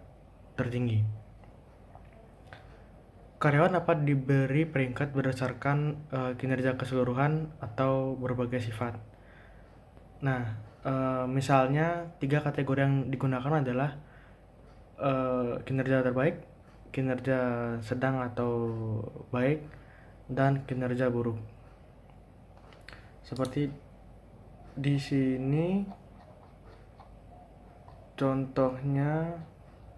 tertinggi. Karyawan dapat diberi peringkat berdasarkan kinerja keseluruhan atau berbagai sifat. Nah, misalnya 3 kategori yang digunakan adalah kinerja terbaik, kinerja sedang atau baik, dan kinerja buruk. Seperti di sini contohnya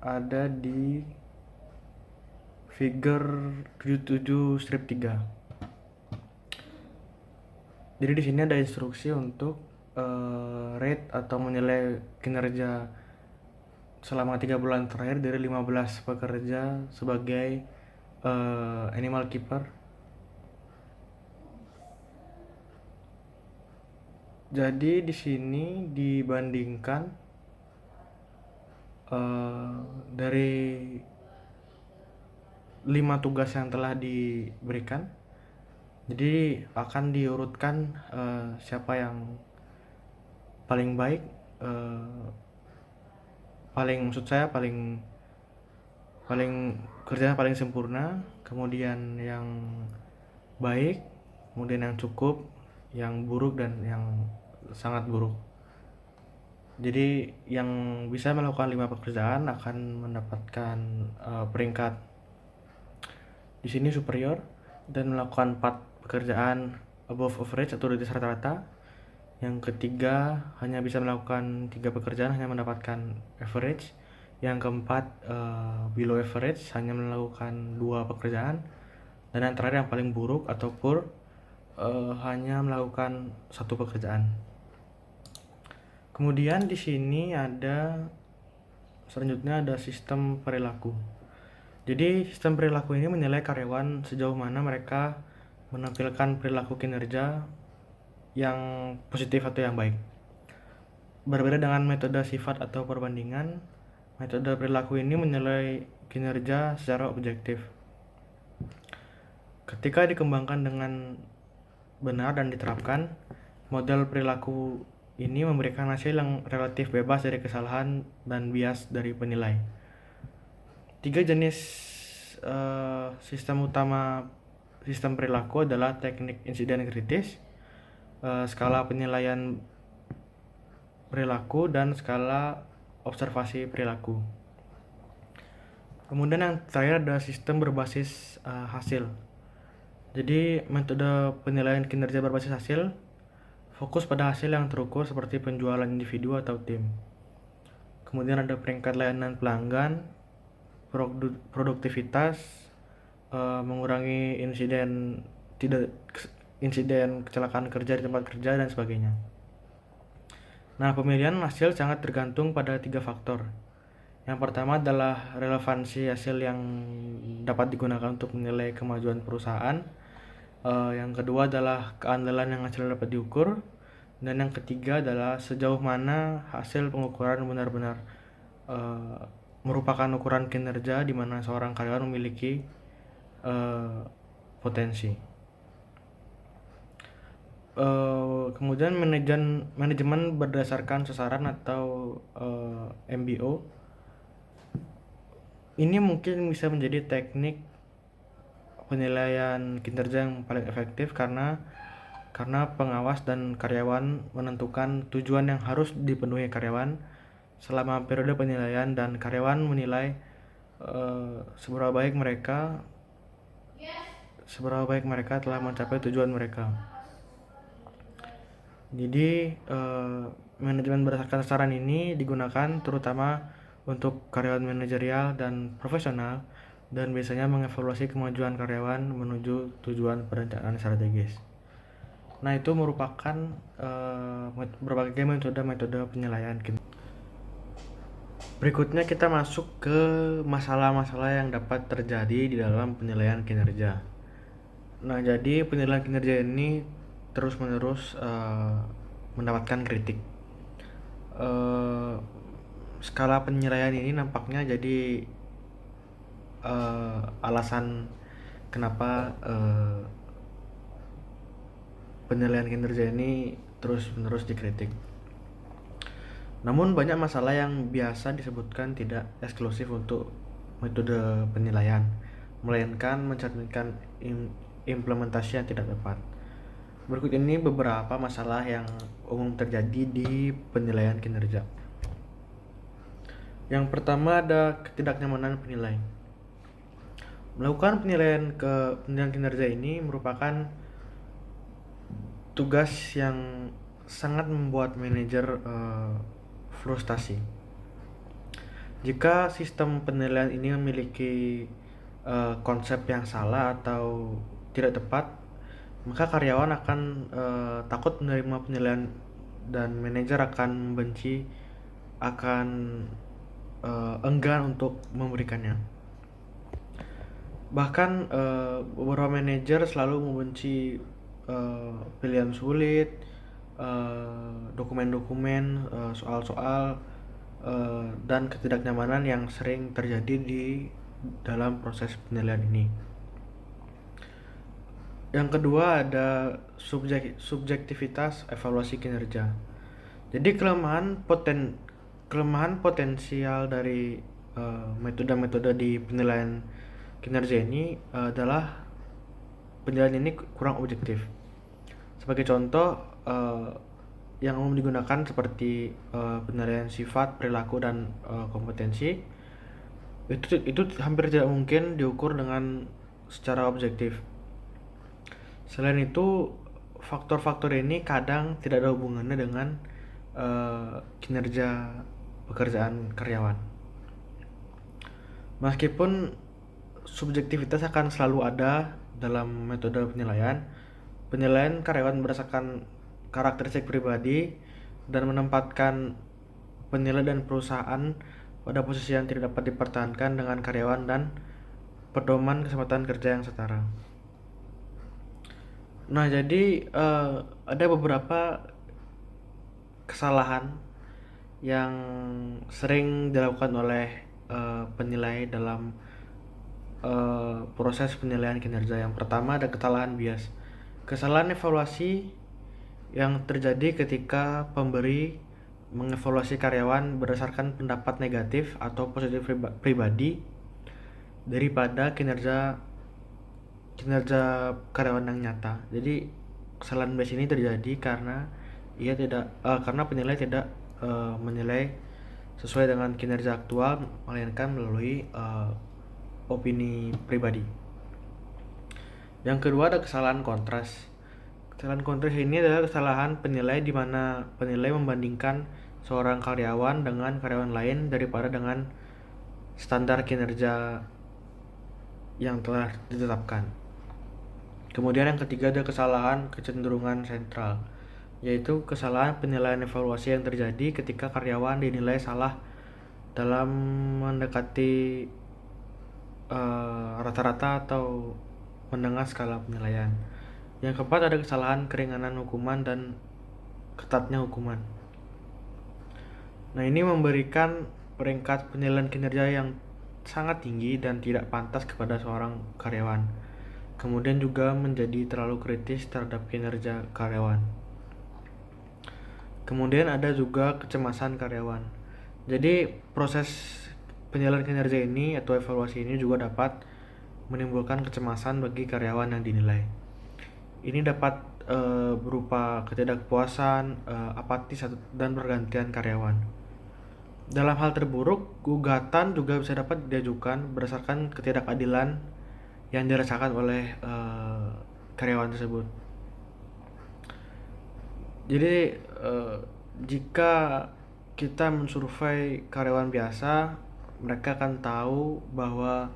ada di figure 77-3. Jadi di sini ada instruksi untuk rate atau menilai kinerja selama 3 bulan terakhir dari 15 pekerja sebagai animal keeper. Jadi di sini dibandingkan dari 5 tugas yang telah diberikan. Jadi akan diurutkan siapa yang paling baik, paling kerjanya paling sempurna, kemudian yang baik, kemudian yang cukup, yang buruk, dan yang sangat buruk. Jadi yang bisa melakukan 5 pekerjaan akan mendapatkan peringkat di sini superior, dan melakukan 4 pekerjaan above average atau di atas rata-rata. Yang ketiga hanya bisa melakukan 3 pekerjaan, hanya mendapatkan average. Yang keempat below average, hanya melakukan 2 pekerjaan. Dan yang terakhir yang paling buruk atau poor, hanya melakukan 1 pekerjaan. Kemudian di sini selanjutnya ada sistem perilaku. Jadi sistem perilaku ini menilai karyawan sejauh mana mereka menampilkan perilaku kinerja yang positif atau yang baik. Berbeda dengan metode sifat atau perbandingan, metode perilaku ini menilai kinerja secara objektif. Ketika dikembangkan dengan benar dan diterapkan, model perilaku ini memberikan hasil yang relatif bebas dari kesalahan dan bias dari penilai. 3 jenis sistem utama sistem perilaku adalah teknik insiden kritis, skala penilaian perilaku, dan skala observasi perilaku. Kemudian yang terakhir ada sistem berbasis hasil. Jadi metode penilaian kinerja berbasis hasil fokus pada hasil yang terukur seperti penjualan individu atau tim. Kemudian ada peringkat layanan pelanggan, produktivitas, mengurangi insiden kecelakaan kerja di tempat kerja, dan sebagainya. Nah, pemilihan hasil sangat tergantung pada 3 faktor. Yang pertama adalah relevansi hasil yang dapat digunakan untuk menilai kemajuan perusahaan. Yang kedua adalah keandalan yang hasil dapat diukur. Dan yang ketiga adalah sejauh mana hasil pengukuran benar-benar merupakan ukuran kinerja di mana seorang karyawan memiliki potensi. Kemudian manajemen berdasarkan sasaran atau MBO. Ini mungkin bisa menjadi teknik penilaian kinerja yang paling efektif karena pengawas dan karyawan menentukan tujuan yang harus dipenuhi karyawan selama periode penilaian, dan karyawan menilai seberapa baik mereka telah mencapai tujuan mereka. Jadi manajemen berdasarkan sasaran ini digunakan terutama untuk karyawan manajerial dan profesional, dan biasanya mengevaluasi kemajuan karyawan menuju tujuan perencanaan strategis. Nah, itu merupakan berbagai metode penilaian. Berikutnya kita masuk ke masalah-masalah yang dapat terjadi di dalam penilaian kinerja. Nah, jadi penilaian kinerja ini terus-menerus mendapatkan kritik. Skala penilaian ini nampaknya jadi alasan kenapa penilaian kinerja ini terus-menerus dikritik. Namun banyak masalah yang biasa disebutkan tidak eksklusif untuk metode penilaian, melainkan mencerminkan implementasi yang tidak tepat. Berikut ini beberapa masalah yang umum terjadi di penilaian kinerja. Yang pertama ada ketidaknyamanan penilai. Melakukan penilaian kinerja ini merupakan tugas yang sangat membuat manajer frustasi. Jika sistem penilaian ini memiliki konsep yang salah atau tidak tepat, maka karyawan akan takut menerima penilaian dan manajer akan membenci, akan enggan untuk memberikannya. Bahkan beberapa manajer selalu membenci pilihan sulit, dokumen-dokumen, soal-soal, dan ketidaknyamanan yang sering terjadi di dalam proses penilaian ini. Yang kedua ada subjektivitas evaluasi kinerja. Jadi kelemahan potensial dari metode-metode di penilaian kinerja ini adalah penilaian ini kurang objektif. Sebagai contoh, yang umum digunakan seperti penilaian sifat, perilaku, dan kompetensi itu hampir tidak mungkin diukur dengan secara objektif. Selain itu, faktor-faktor ini kadang tidak ada hubungannya dengan kinerja pekerjaan karyawan. Meskipun subjektivitas akan selalu ada dalam metode penilaian karyawan berdasarkan karakteristik pribadi dan menempatkan penilai dan perusahaan pada posisi yang tidak dapat dipertahankan dengan karyawan dan pedoman kesempatan kerja yang setara. Nah, jadi ada beberapa kesalahan yang sering dilakukan oleh penilai dalam proses penilaian kinerja. Yang pertama ada kesalahan bias. Kesalahan evaluasi yang terjadi ketika pemberi mengevaluasi karyawan berdasarkan pendapat negatif atau positif pribadi daripada kinerja kinerja karyawan yang nyata. Jadi kesalahan bias ini terjadi karena karena penilai tidak menilai sesuai dengan kinerja aktual, melainkan melalui opini pribadi. Yang kedua ada kesalahan kontras. Kesalahan kontras ini adalah kesalahan penilai di mana penilai membandingkan seorang karyawan dengan karyawan lain daripada dengan standar kinerja yang telah ditetapkan. Kemudian yang ketiga ada kesalahan kecenderungan sentral, yaitu kesalahan penilaian evaluasi yang terjadi ketika karyawan dinilai salah dalam mendekati rata-rata atau menengah skala penilaian. Yang keempat ada kesalahan keringanan hukuman dan ketatnya hukuman. Nah, ini memberikan peringkat penilaian kinerja yang sangat tinggi dan tidak pantas kepada seorang karyawan. Kemudian juga menjadi terlalu kritis terhadap kinerja karyawan. Kemudian ada juga kecemasan karyawan. Jadi proses penilaian kinerja ini atau evaluasi ini juga dapat menimbulkan kecemasan bagi karyawan yang dinilai. Ini dapat berupa ketidakpuasan, apatis dan pergantian karyawan. Dalam hal terburuk, gugatan juga bisa dapat diajukan berdasarkan ketidakadilan yang dirasakan oleh karyawan tersebut. Jadi jika kita mensurvei karyawan biasa, mereka akan tahu bahwa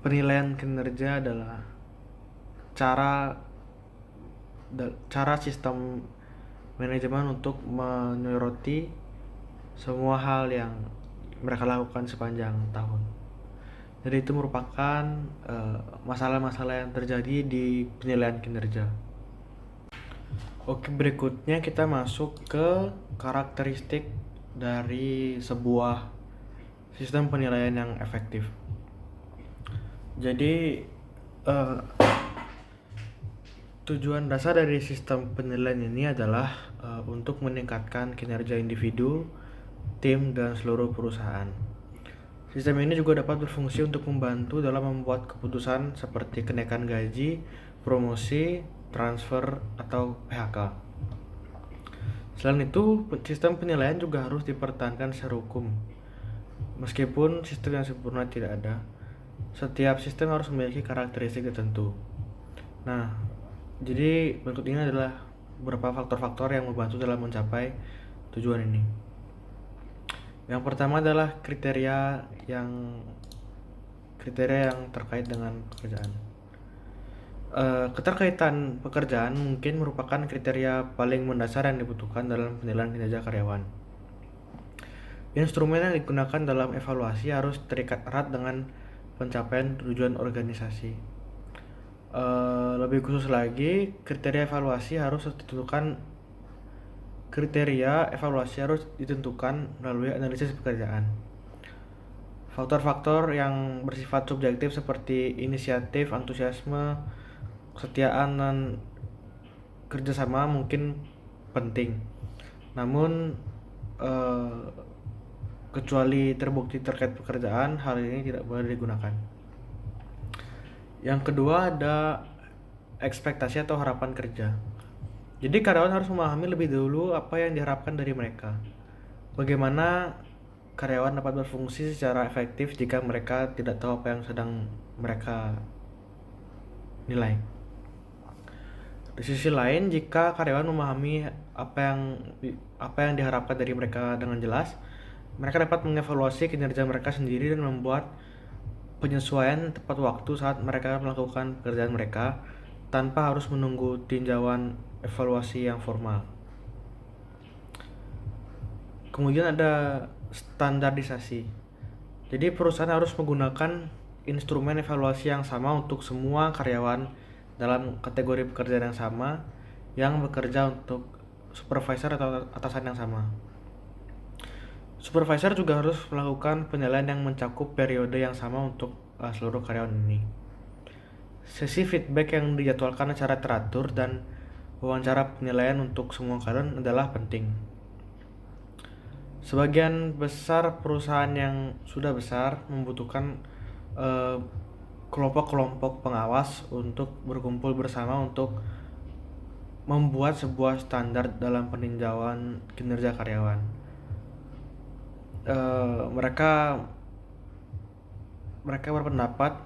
penilaian kinerja adalah cara sistem manajemen untuk menyoroti semua hal yang mereka lakukan sepanjang tahun. Jadi itu merupakan masalah-masalah yang terjadi di penilaian kinerja. Oke, berikutnya kita masuk ke karakteristik dari sebuah sistem penilaian yang efektif. Jadi tujuan dasar dari sistem penilaian ini adalah untuk meningkatkan kinerja individu, tim, dan seluruh perusahaan. Sistem ini juga dapat berfungsi untuk membantu dalam membuat keputusan seperti kenaikan gaji, promosi, transfer, atau PHK. Selain itu, sistem penilaian juga harus dipertahankan secara hukum. Meskipun sistem yang sempurna tidak ada, setiap sistem harus memiliki karakteristik tertentu. Nah, jadi berikut ini adalah beberapa faktor-faktor yang membantu dalam mencapai tujuan ini. Yang pertama adalah kriteria yang terkait dengan pekerjaan. Keterkaitan pekerjaan mungkin merupakan kriteria paling mendasar yang dibutuhkan dalam penilaian kinerja karyawan. Instrumen yang digunakan dalam evaluasi harus terikat erat dengan pencapaian tujuan organisasi. Lebih khusus lagi, kriteria evaluasi harus ditentukan melalui analisis pekerjaan. Faktor-faktor yang bersifat subjektif seperti inisiatif, antusiasme, kesetiaan, dan kerjasama mungkin penting. Namun kecuali terbukti terkait pekerjaan, hal ini tidak boleh digunakan. Yang kedua ada ekspektasi atau harapan kerja. Jadi karyawan harus memahami lebih dulu apa yang diharapkan dari mereka. Bagaimana karyawan dapat berfungsi secara efektif jika mereka tidak tahu apa yang sedang mereka nilai. Di sisi lain, jika karyawan memahami apa yang diharapkan dari mereka dengan jelas, mereka dapat mengevaluasi kinerja mereka sendiri dan membuat penyesuaian tepat waktu saat mereka melakukan pekerjaan mereka tanpa harus menunggu tinjauan evaluasi yang formal. Kemudian ada standarisasi. Jadi perusahaan harus menggunakan instrumen evaluasi yang sama untuk semua karyawan dalam kategori pekerjaan yang sama yang bekerja untuk supervisor atau atasan yang sama. Supervisor juga harus melakukan penilaian yang mencakup periode yang sama untuk seluruh karyawan ini. Sesi feedback yang dijadwalkan secara teratur dan wawancara penilaian untuk semua karyawan adalah penting. Sebagian besar perusahaan yang sudah besar membutuhkan eh, kelompok-kelompok pengawas untuk berkumpul bersama untuk membuat sebuah standar dalam peninjauan kinerja karyawan. Mereka mereka berpendapat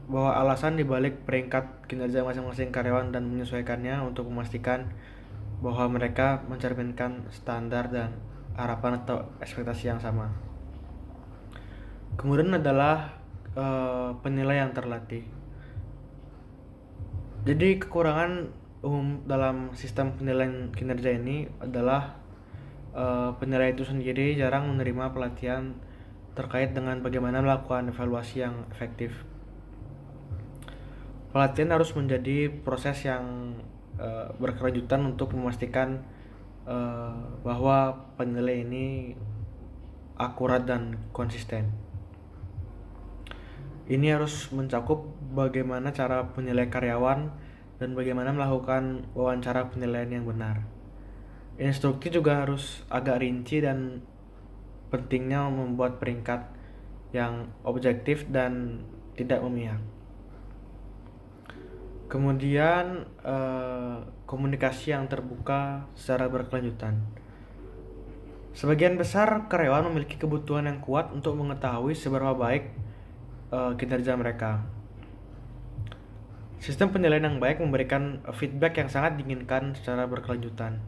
bahwa alasan dibalik peringkat kinerja masing-masing karyawan dan menyesuaikannya untuk memastikan bahwa mereka mencerminkan standar dan harapan atau ekspektasi yang sama. Kemudian adalah penilaian terlatih. Jadi kekurangan umum dalam sistem penilaian kinerja ini adalah penilai itu sendiri jarang menerima pelatihan terkait dengan bagaimana melakukan evaluasi yang efektif. Pelatihan harus menjadi proses yang berkelanjutan untuk memastikan bahwa penilai ini akurat dan konsisten. Ini harus mencakup bagaimana cara menilai karyawan dan bagaimana melakukan wawancara penilaian yang benar. Instruksi juga harus agak rinci dan pentingnya membuat peringkat yang objektif dan tidak memihak. Kemudian komunikasi yang terbuka secara berkelanjutan. Sebagian besar karyawan memiliki kebutuhan yang kuat untuk mengetahui seberapa baik kinerja mereka. Sistem penilaian yang baik memberikan feedback yang sangat diinginkan secara berkelanjutan.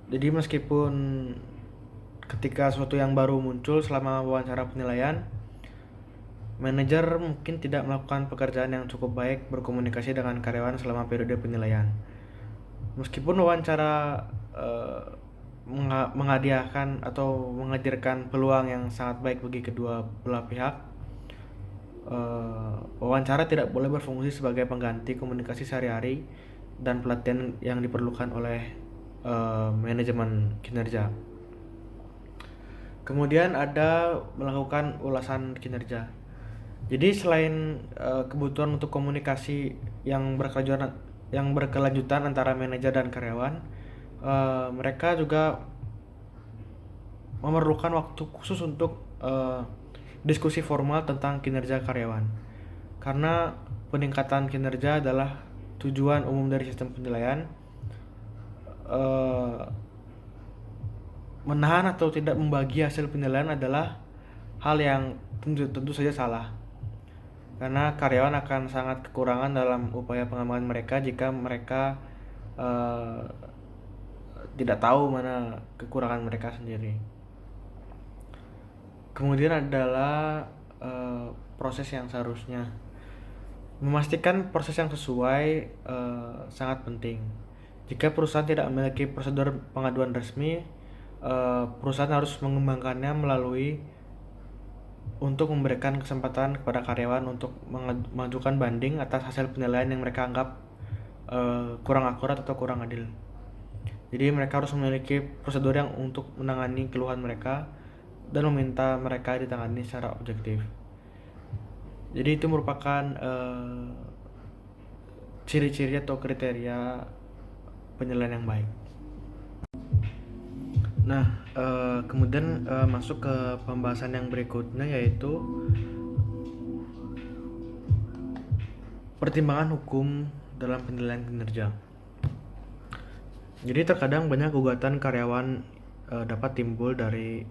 Jadi meskipun ketika sesuatu yang baru muncul selama wawancara penilaian, manajer mungkin tidak melakukan pekerjaan yang cukup baik berkomunikasi dengan karyawan selama periode penilaian. Meskipun wawancara menghadiahkan atau menghadirkan peluang yang sangat baik bagi kedua belah pihak, wawancara tidak boleh berfungsi sebagai pengganti komunikasi sehari-hari dan pelatihan yang diperlukan oleh manajemen kinerja. Kemudian ada melakukan ulasan kinerja. Jadi selain kebutuhan untuk komunikasi yang berkelanjutan antara manajer dan karyawan, mereka juga memerlukan waktu khusus untuk diskusi formal tentang kinerja karyawan. Karena peningkatan kinerja adalah tujuan umum dari sistem penilaian, menahan atau tidak membagi hasil penilaian adalah hal yang tentu saja salah. Karena karyawan akan sangat kekurangan dalam upaya pengembangan mereka jika mereka tidak tahu mana kekurangan mereka sendiri. Kemudian adalah proses yang seharusnya. Memastikan proses yang sesuai sangat penting. Jika perusahaan tidak memiliki prosedur pengaduan resmi, perusahaan harus mengembangkannya melalui untuk memberikan kesempatan kepada karyawan untuk mengajukan banding atas hasil penilaian yang mereka anggap kurang akurat atau kurang adil. Jadi mereka harus memiliki prosedur yang untuk menangani keluhan mereka dan meminta mereka ditangani secara objektif. Jadi itu merupakan ciri-ciri atau kriteria penilaian yang baik. Nah, kemudian masuk ke pembahasan yang berikutnya, yaitu pertimbangan hukum dalam penilaian kinerja. Jadi terkadang banyak gugatan karyawan dapat timbul dari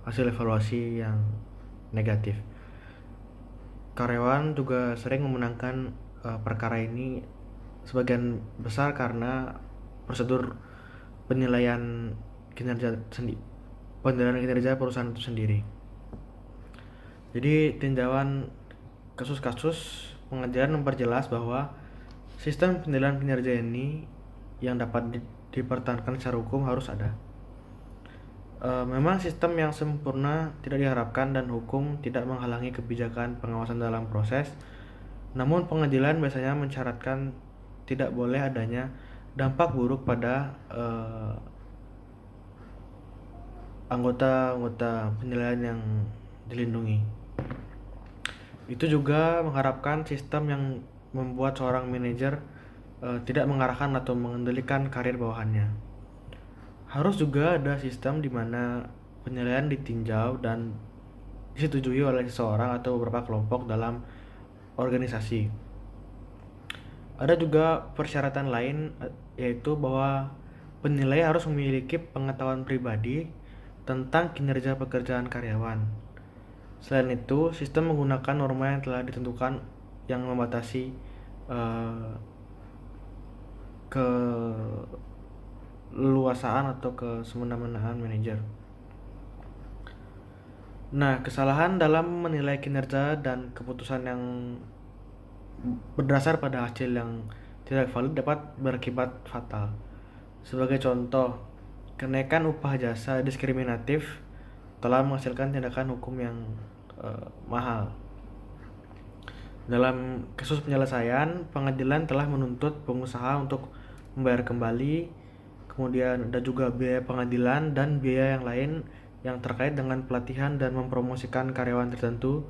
hasil evaluasi yang negatif. Karyawan juga sering memenangkan perkara ini sebagian besar karena prosedur penilaian kinerja perusahaan itu sendiri. Jadi tinjauan kasus-kasus pengadilan memperjelas bahwa sistem penilaian kinerja ini yang dapat dipertahankan secara hukum harus ada. Memang sistem yang sempurna tidak diharapkan dan hukum tidak menghalangi kebijakan pengawasan dalam proses. Namun pengadilan biasanya mensyaratkan tidak boleh adanya dampak buruk pada anggota penilaian yang dilindungi. Itu juga mengharapkan sistem yang membuat seorang manajer tidak mengarahkan atau mengendalikan karir bawahannya. Harus juga ada sistem di mana penilaian ditinjau dan disetujui oleh seseorang atau beberapa kelompok dalam organisasi. Ada juga persyaratan lain, yaitu bahwa penilai harus memiliki pengetahuan pribadi tentang kinerja pekerjaan karyawan. Selain itu, sistem menggunakan norma yang telah ditentukan yang membatasi eh, keleluasaan atau kesemena-menaan manajer. Nah, kesalahan dalam menilai kinerja dan keputusan yang berdasar pada hasil yang tidak valid dapat berakibat fatal. Sebagai contoh, kenaikan upah jasa diskriminatif telah menghasilkan tindakan hukum yang mahal. Dalam kasus penyelesaian, pengadilan telah menuntut pengusaha untuk membayar kembali, kemudian ada juga biaya pengadilan dan biaya yang lain yang terkait dengan pelatihan dan mempromosikan karyawan tertentu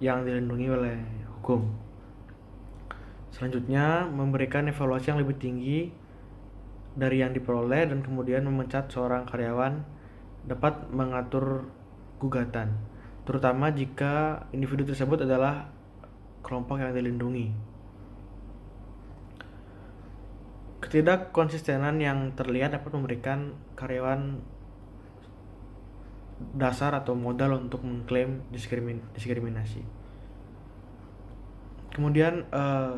yang dilindungi oleh hukum. Selanjutnya, memberikan evaluasi yang lebih tinggi dari yang diperoleh dan kemudian memecat seorang karyawan dapat mengatur gugatan, terutama jika individu tersebut adalah kelompok yang dilindungi. Ketidakkonsistenan yang terlihat dapat memberikan karyawan dasar atau modal untuk mengklaim diskriminasi. Kemudian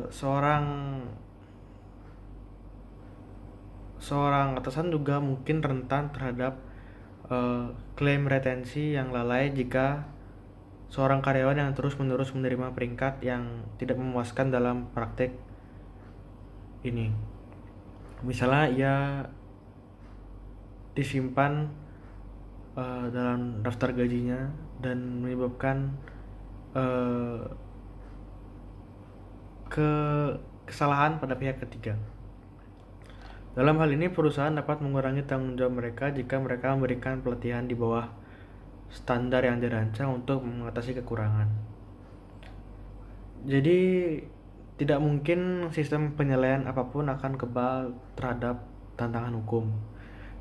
seorang atasan juga mungkin rentan terhadap klaim retensi yang lalai jika seorang karyawan yang terus-menerus menerima peringkat yang tidak memuaskan dalam praktek ini. Misalnya ia disimpan dalam daftar gajinya dan menyebabkan kesalahan pada pihak ketiga. Dalam hal ini, perusahaan dapat mengurangi tanggung jawab mereka jika mereka memberikan pelatihan di bawah standar yang dirancang untuk mengatasi kekurangan. Jadi, tidak mungkin sistem penilaian apapun akan kebal terhadap tantangan hukum.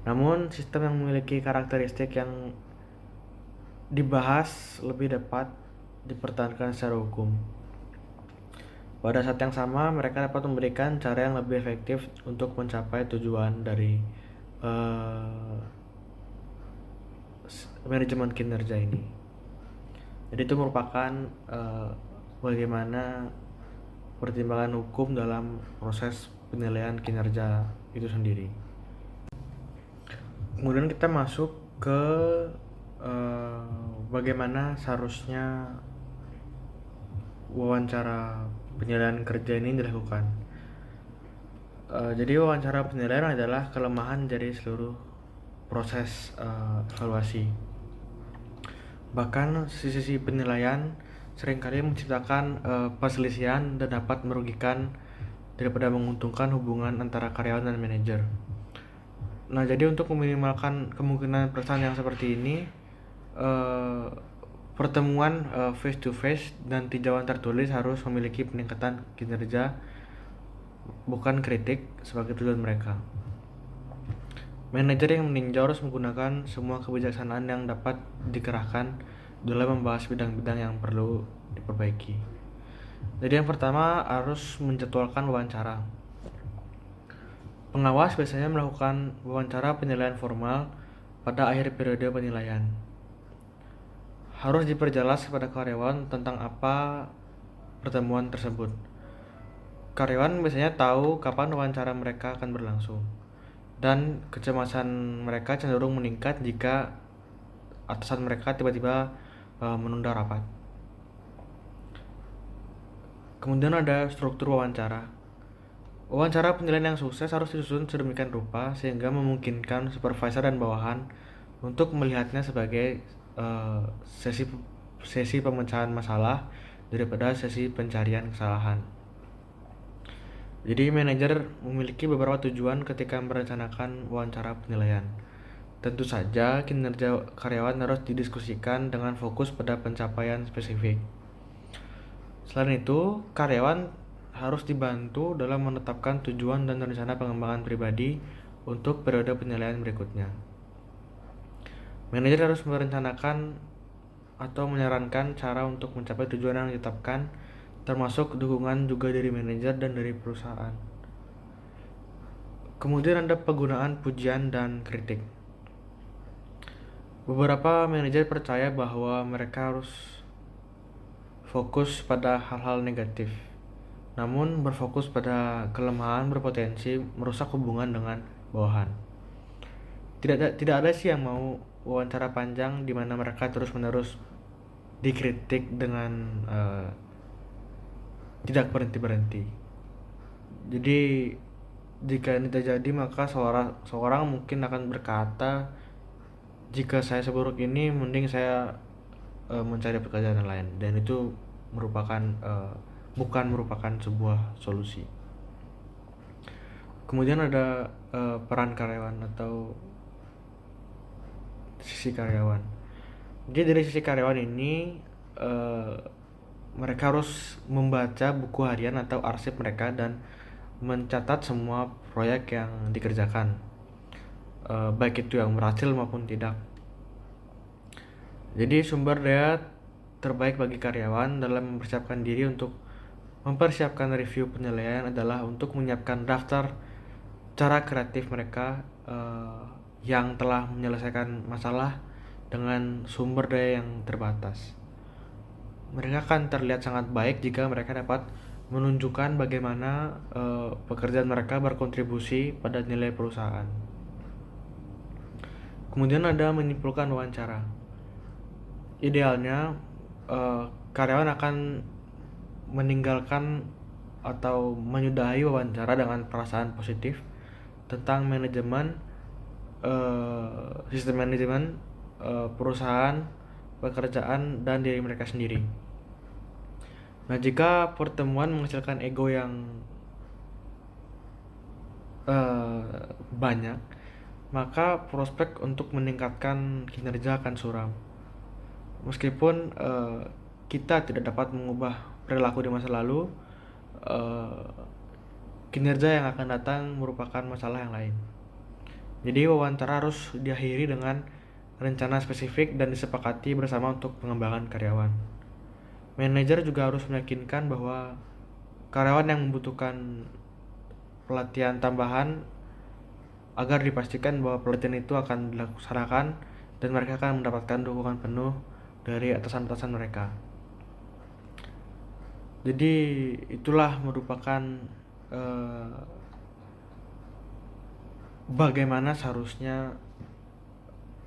Namun, sistem yang memiliki karakteristik yang dibahas lebih dapat dipertahankan secara hukum. Pada saat yang sama, mereka dapat memberikan cara yang lebih efektif untuk mencapai tujuan dari manajemen kinerja ini. Jadi itu merupakan bagaimana pertimbangan hukum dalam proses penilaian kinerja itu sendiri. Kemudian kita masuk ke bagaimana seharusnya wawancara penilaian kerja ini dilakukan. Jadi wawancara penilaian adalah kelemahan dari seluruh proses evaluasi. Bahkan sisi penilaian seringkali menciptakan perselisihan dan dapat merugikan daripada menguntungkan hubungan antara karyawan dan manajer. Nah, jadi untuk meminimalkan kemungkinan perasaan yang seperti ini, pertemuan face to face dan tinjauan tertulis harus memiliki peningkatan kinerja, bukan kritik sebagai tujuan mereka. Manajer yang meninjau harus menggunakan semua kebijaksanaan yang dapat dikerahkan dalam membahas bidang-bidang yang perlu diperbaiki. Jadi yang pertama harus menjadwalkan wawancara. Pengawas biasanya melakukan wawancara penilaian formal pada akhir periode penilaian. Harus diperjelas kepada karyawan tentang apa pertemuan tersebut. Karyawan biasanya tahu kapan wawancara mereka akan berlangsung, dan kecemasan mereka cenderung meningkat jika atasan mereka tiba-tiba menunda rapat. Kemudian ada struktur wawancara. Wawancara penilaian yang sukses harus disusun sedemikian rupa sehingga memungkinkan supervisor dan bawahan untuk melihatnya sebagai sesi pemecahan masalah daripada sesi pencarian kesalahan. Jadi manajer memiliki beberapa tujuan ketika merencanakan wawancara penilaian. Tentu saja kinerja karyawan harus didiskusikan dengan fokus pada pencapaian spesifik. Selain itu, karyawan harus dibantu dalam menetapkan tujuan dan rencana pengembangan pribadi untuk periode penilaian berikutnya. Manajer harus merencanakan atau menyarankan cara untuk mencapai tujuan yang ditetapkan, termasuk dukungan juga dari manajer dan dari perusahaan. Kemudian ada penggunaan pujian dan kritik. Beberapa manajer percaya bahwa mereka harus fokus pada hal-hal negatif, namun berfokus pada kelemahan berpotensi merusak hubungan dengan bawahan. Tidak ada sih yang mau wawancara panjang di mana mereka terus-menerus dikritik dengan tidak berhenti-berhenti. Jadi jika ini terjadi, maka seorang mungkin akan berkata, jika saya seburuk ini, mending saya mencari pekerjaan yang lain, dan itu bukan merupakan sebuah solusi. Kemudian ada peran karyawan atau sisi karyawan. Jadi dari sisi karyawan ini, mereka harus membaca buku harian atau arsip mereka dan mencatat semua proyek yang dikerjakan, baik itu yang berhasil maupun tidak. Jadi sumber daya terbaik bagi karyawan dalam mempersiapkan diri untuk mempersiapkan review penilaian adalah untuk menyiapkan daftar cara kreatif mereka yang telah menyelesaikan masalah dengan sumber daya yang terbatas. Mereka akan terlihat sangat baik jika mereka dapat menunjukkan bagaimana pekerjaan mereka berkontribusi pada nilai perusahaan. Kemudian ada menyimpulkan wawancara. Idealnya karyawan akan meninggalkan atau menyudahi wawancara dengan perasaan positif tentang sistem manajemen perusahaan, pekerjaan, dan diri mereka sendiri. Nah, jika pertemuan menghasilkan ego yang banyak, maka prospek untuk meningkatkan kinerja akan suram. Meskipun kita tidak dapat mengubah perilaku di masa lalu, kinerja yang akan datang merupakan masalah yang lain. Jadi wawancara harus diakhiri dengan rencana spesifik dan disepakati bersama untuk pengembangan karyawan. Manajer juga harus meyakinkan bahwa karyawan yang membutuhkan pelatihan tambahan, agar dipastikan bahwa pelatihan itu akan dilaksanakan dan mereka akan mendapatkan dukungan penuh dari atasan-atasan mereka. Jadi itulah merupakan bagaimana seharusnya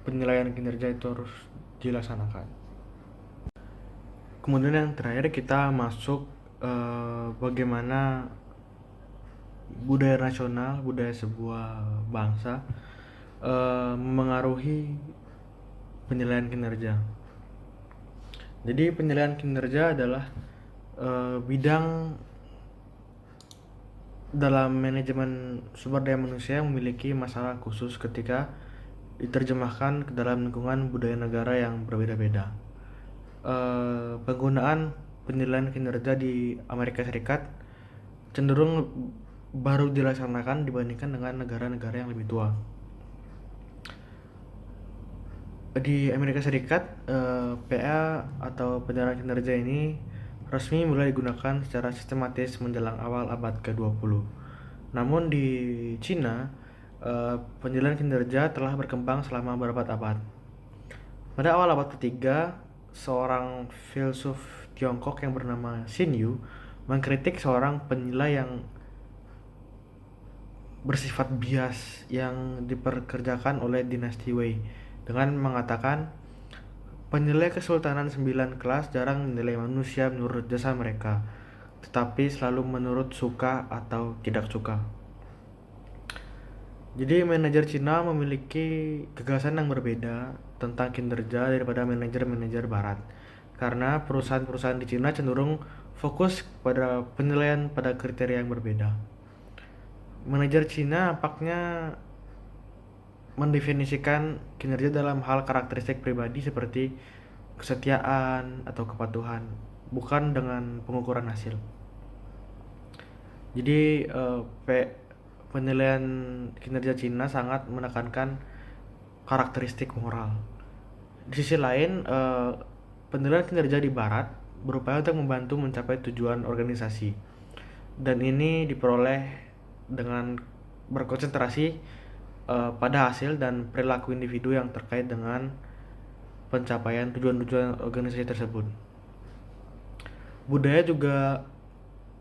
penilaian kinerja itu harus dilaksanakan. Kemudian yang terakhir kita masuk bagaimana budaya nasional, budaya sebuah bangsa memengaruhi penilaian kinerja. Jadi penilaian kinerja adalah bidang dalam manajemen sumber daya manusia yang memiliki masalah khusus ketika diterjemahkan ke dalam lingkungan budaya negara yang berbeda-beda. Penggunaan penilaian kinerja di Amerika Serikat cenderung baru dilaksanakan dibandingkan dengan negara-negara yang lebih tua. Di Amerika Serikat, PA atau penilaian kinerja ini resmi mulai digunakan secara sistematis menjelang awal abad ke-20. Namun di Cina, penilaian kinerja telah berkembang selama berabad-abad. Pada awal abad ketiga, seorang filsuf Tiongkok yang bernama Xin Yu mengkritik seorang penilai yang bersifat bias yang diperkerjakan oleh dinasti Wei dengan mengatakan, penilai Kesultanan 9 kelas jarang menilai manusia menurut jasa mereka, tetapi selalu menurut suka atau tidak suka. Jadi manajer Cina memiliki gagasan yang berbeda tentang kinerja daripada manajer-manajer barat, karena perusahaan-perusahaan di Cina cenderung fokus pada penilaian pada kriteria yang berbeda. Manajer Cina nampaknya mendefinisikan kinerja dalam hal karakteristik pribadi seperti kesetiaan atau kepatuhan, bukan dengan pengukuran hasil. Jadi penilaian kinerja Cina sangat menekankan karakteristik moral. Di sisi lain, penilaian kinerja di Barat berupaya untuk membantu mencapai tujuan organisasi, dan ini diperoleh dengan berkonsentrasi pada hasil dan perilaku individu yang terkait dengan pencapaian tujuan-tujuan organisasi tersebut. Budaya juga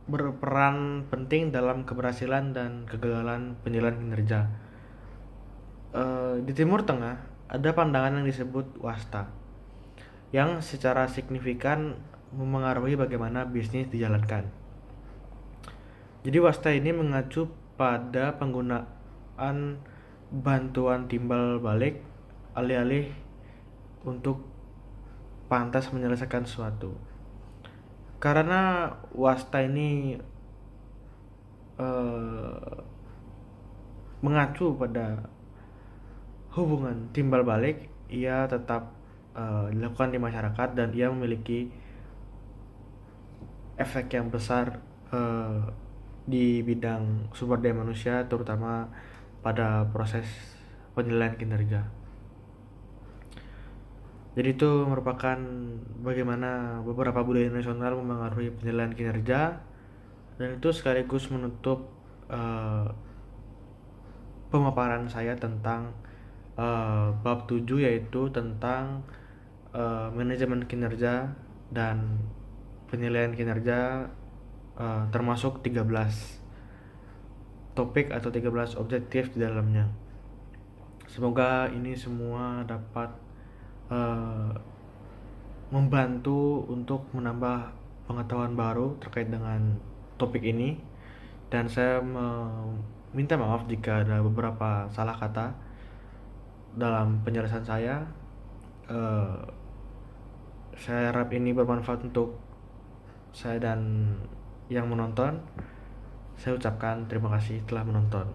berperan penting dalam keberhasilan dan kegagalan penilaian kinerja. Di Timur Tengah ada pandangan yang disebut wasta, yang secara signifikan memengaruhi bagaimana bisnis dijalankan. Jadi wasta ini mengacu pada penggunaan bantuan timbal balik alih-alih untuk pantas menyelesaikan sesuatu. Karena wasta ini mengacu pada hubungan timbal balik, ia tetap dilakukan di masyarakat dan ia memiliki efek yang besar di bidang sumber daya manusia, terutama pada proses penilaian kinerja. Jadi itu merupakan bagaimana beberapa budaya nasional memengaruhi penilaian kinerja, dan itu sekaligus menutup pemaparan saya tentang bab 7, yaitu tentang manajemen kinerja dan penilaian kinerja, termasuk 13 topik atau 13 objektif di dalamnya. Semoga ini semua dapat membantu untuk menambah pengetahuan baru terkait dengan topik ini, dan saya minta maaf jika ada beberapa salah kata dalam penjelasan saya. Saya harap ini bermanfaat untuk saya dan yang menonton. Saya ucapkan terima kasih telah menonton.